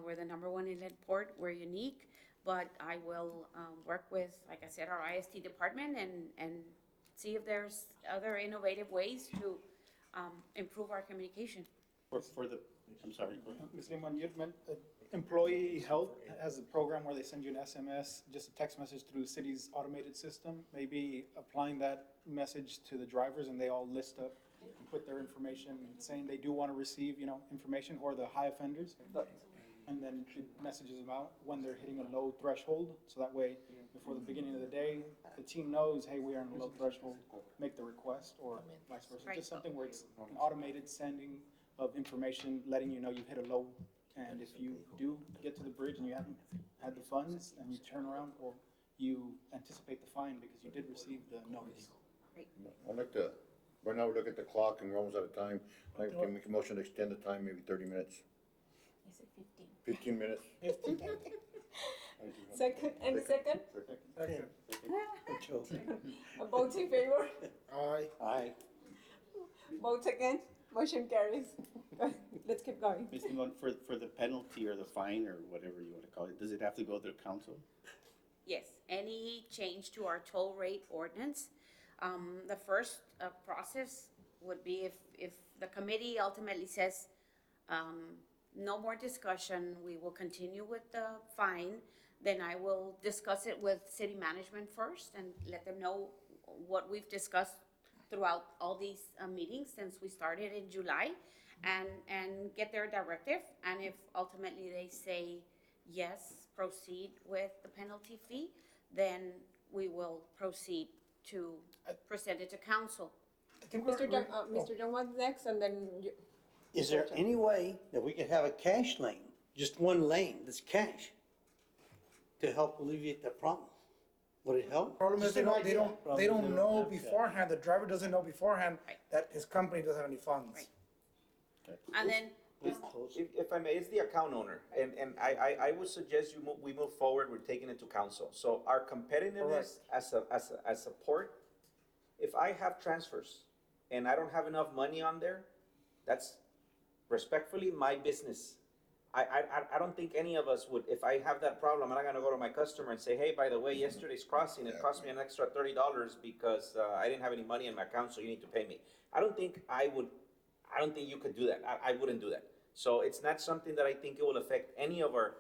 We're the #1 inlet port. We're unique. But I will work with, like I said, our IST department and see if there's other innovative ways to improve our communication. For the, I'm sorry, go ahead. Ms. Lehmann, you had Employee Health has a program where they send you an SMS, just a text message through the city's automated system, maybe applying that message to the drivers and they all list up and put their information saying they do want to receive, information, or the high offenders. And then it messages them out when they're hitting a low threshold. So that way, before the beginning of the day, the team knows, hey, we are on a low threshold, make the request, or vice versa. Right. Just something where it's an automated sending of information, letting you know you've hit a low. And if you do get to the bridge and you haven't had the funds, and you turn around, or you anticipate the fine because you did receive the notice. I'd like to, right now we look at the clock and we're almost out of time. I'd like to make a motion to extend the time, maybe 30 minutes. I said 15 15. minutes. Second, any second? Second. Votes in favor? Aye. Aye. Votes against? Motion carries. Let's keep going. Ms. Limon, for the penalty or the fine or whatever you want to call it, does it have to go through council? Yes, any change to our toll rate ordinance, the first process would be if the committee ultimately says, no more discussion, we will continue with the fine, then I will discuss it with city management first and let them know what we've discussed throughout all these meetings since we started in July, and get their directive. And if ultimately they say, yes, proceed with the penalty fee, then we will proceed to present it to council. I think Mr. John was next, and then you. Is there any way that we could have a cash lane, just one lane that's cash, to help alleviate that problem? Would it help? Problem is, Just they an don't, idea. they don't know beforehand, the driver doesn't know beforehand that his company doesn't have any funds. Right. And then, If I may, it's the account owner, and I would suggest we move forward with taking it to council. So our competitiveness as a port, if I have transfers and I don't have enough money on there, that's respectfully my business. I don't think any of us would, if I have that problem, I'm not gonna go to my customer and say, hey, by the way, yesterday's crossing, it cost me an extra $30 because I didn't have any money in my account, so you need to pay me. I don't think you could do that. I wouldn't do that. So it's not something that I think it will affect any of our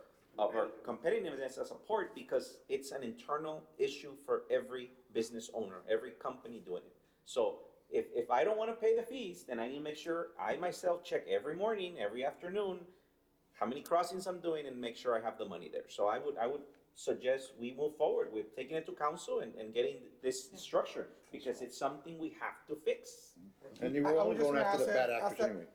competitiveness as a port, because it's an internal issue for every business owner, every company doing it. So if I don't wanna pay the fees, then I need to make sure I myself check every morning, every afternoon, how many crossings I'm doing, and make sure I have the money there. So I would suggest we move forward with taking it to council and getting this structure, because it's something we have to fix. And you were only going after the bad actors anyway.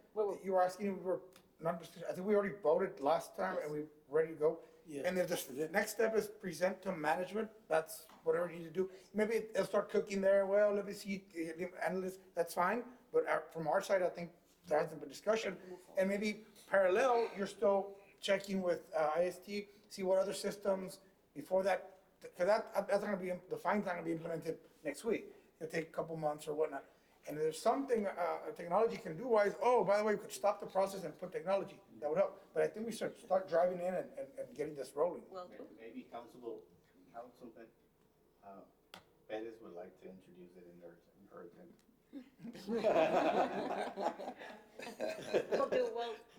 You were asking, we were not, I think we already voted last time and we're ready to go. Yeah. And if the next step is present to management, that's whatever you need to do. Maybe they'll start cooking there, well, let me see, analysts, that's fine. But from our side, I think there hasn't been discussion. And maybe parallel, you're still checking with IST, see what other systems before that, because that's not gonna be, the fine's not gonna be implemented next week. It'll take a couple months or whatnot. And if there's something technology can do wise, oh, by the way, we could stop the process and put technology, that would help. But I think we should start driving in and getting this rolling. well, Maybe Councilman Perez would like to introduce it in her agenda.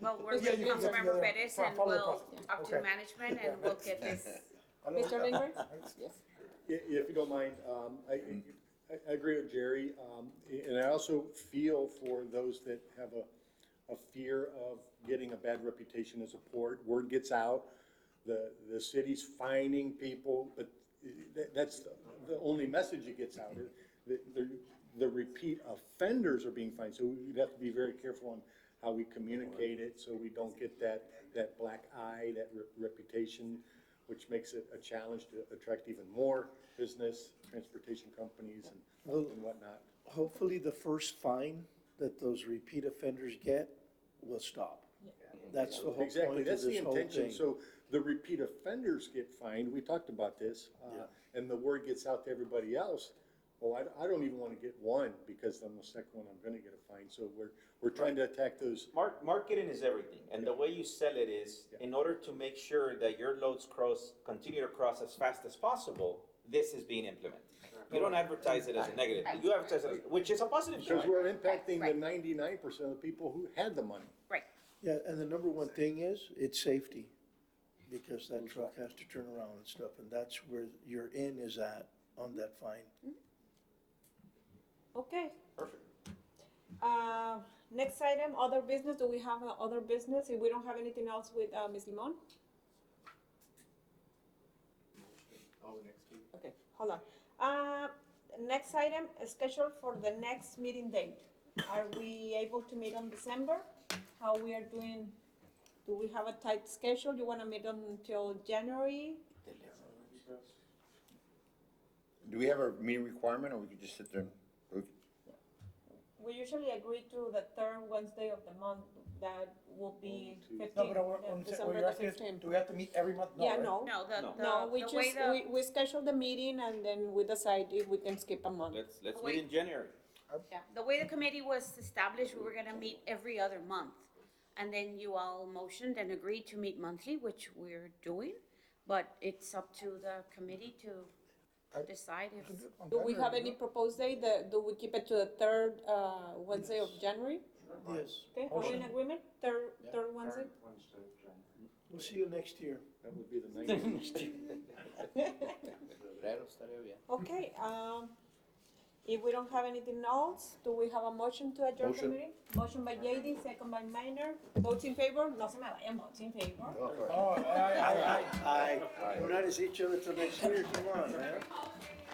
we'll work Yeah, with you can get Councilmember together, Perez and follow the we'll process. talk to Okay. management and we'll get this. Mr. Lindgren? Yes. If you don't mind, I agree with Jerry, and I also feel for those that have a fear of getting a bad reputation as a port. Word gets out, the city's fining people, but that's the only message that gets out. The repeat offenders are being fined, so we'd have to be very careful on how we communicate it, so we don't get that black eye, that reputation, which makes it a challenge to attract even more business, transportation companies and whatnot. Hopefully the first fine that those repeat offenders get will stop. That's the whole Exactly, point of that's the this whole intention, thing. so the repeat offenders get fined, we talked about this, and the word gets out to everybody else. Oh, I don't even wanna get one, because on the second one, I'm gonna get a fine, so we're trying to attack those. Marketing is everything, and the way you sell it is, in order to make sure that your loads continue to cross as fast as possible, this is being implemented. You don't advertise it as a negative, you advertise it, which is a positive Because thing. we're impacting the 99% of the people who had the money. Right. Yeah, and the number one thing is, it's safety, because that truck has to turn around and stuff, and that's where your in is at on that fine. Okay. Perfect. Next item, other business. Do we have other business? If we don't have anything else with Ms. Limon? Okay, hold on. Next item, schedule for the next meeting date. Are we able to meet on December? How we are doing? Do we have a tight schedule? You wanna meet until January? Do we have a meeting requirement, or we could just sit there and? We usually agree to the third Wednesday of the month. That will be 15, No, but December you're the asking is, 15th. do we have to meet every month? Yeah, right? no. No, No, we the way just, we schedule the meeting and then we decide if we can skip a month. Let's Wait. meet in January. Yeah, the way the committee was established, we were gonna meet every other month. And then you all motioned and agreed to meet monthly, which we're doing, but it's up to the committee to decide if. Do we have any proposed date? Do we keep it to the third Wednesday of January? Yes. Okay, are we in agreement? Third Wednesday? We'll see you next year. That would be the 19th. Okay, if we don't have anything else, do we have a motion to adjourn the Motion. meeting? Motion by JD, second by Minor. Votes in favor? No se me vayan, votes in favor. Oh, Aye. We're not to see each other till next year, come on, man.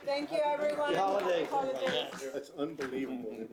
Thank you, everyone. Happy holidays. Holidays. That's unbelievable.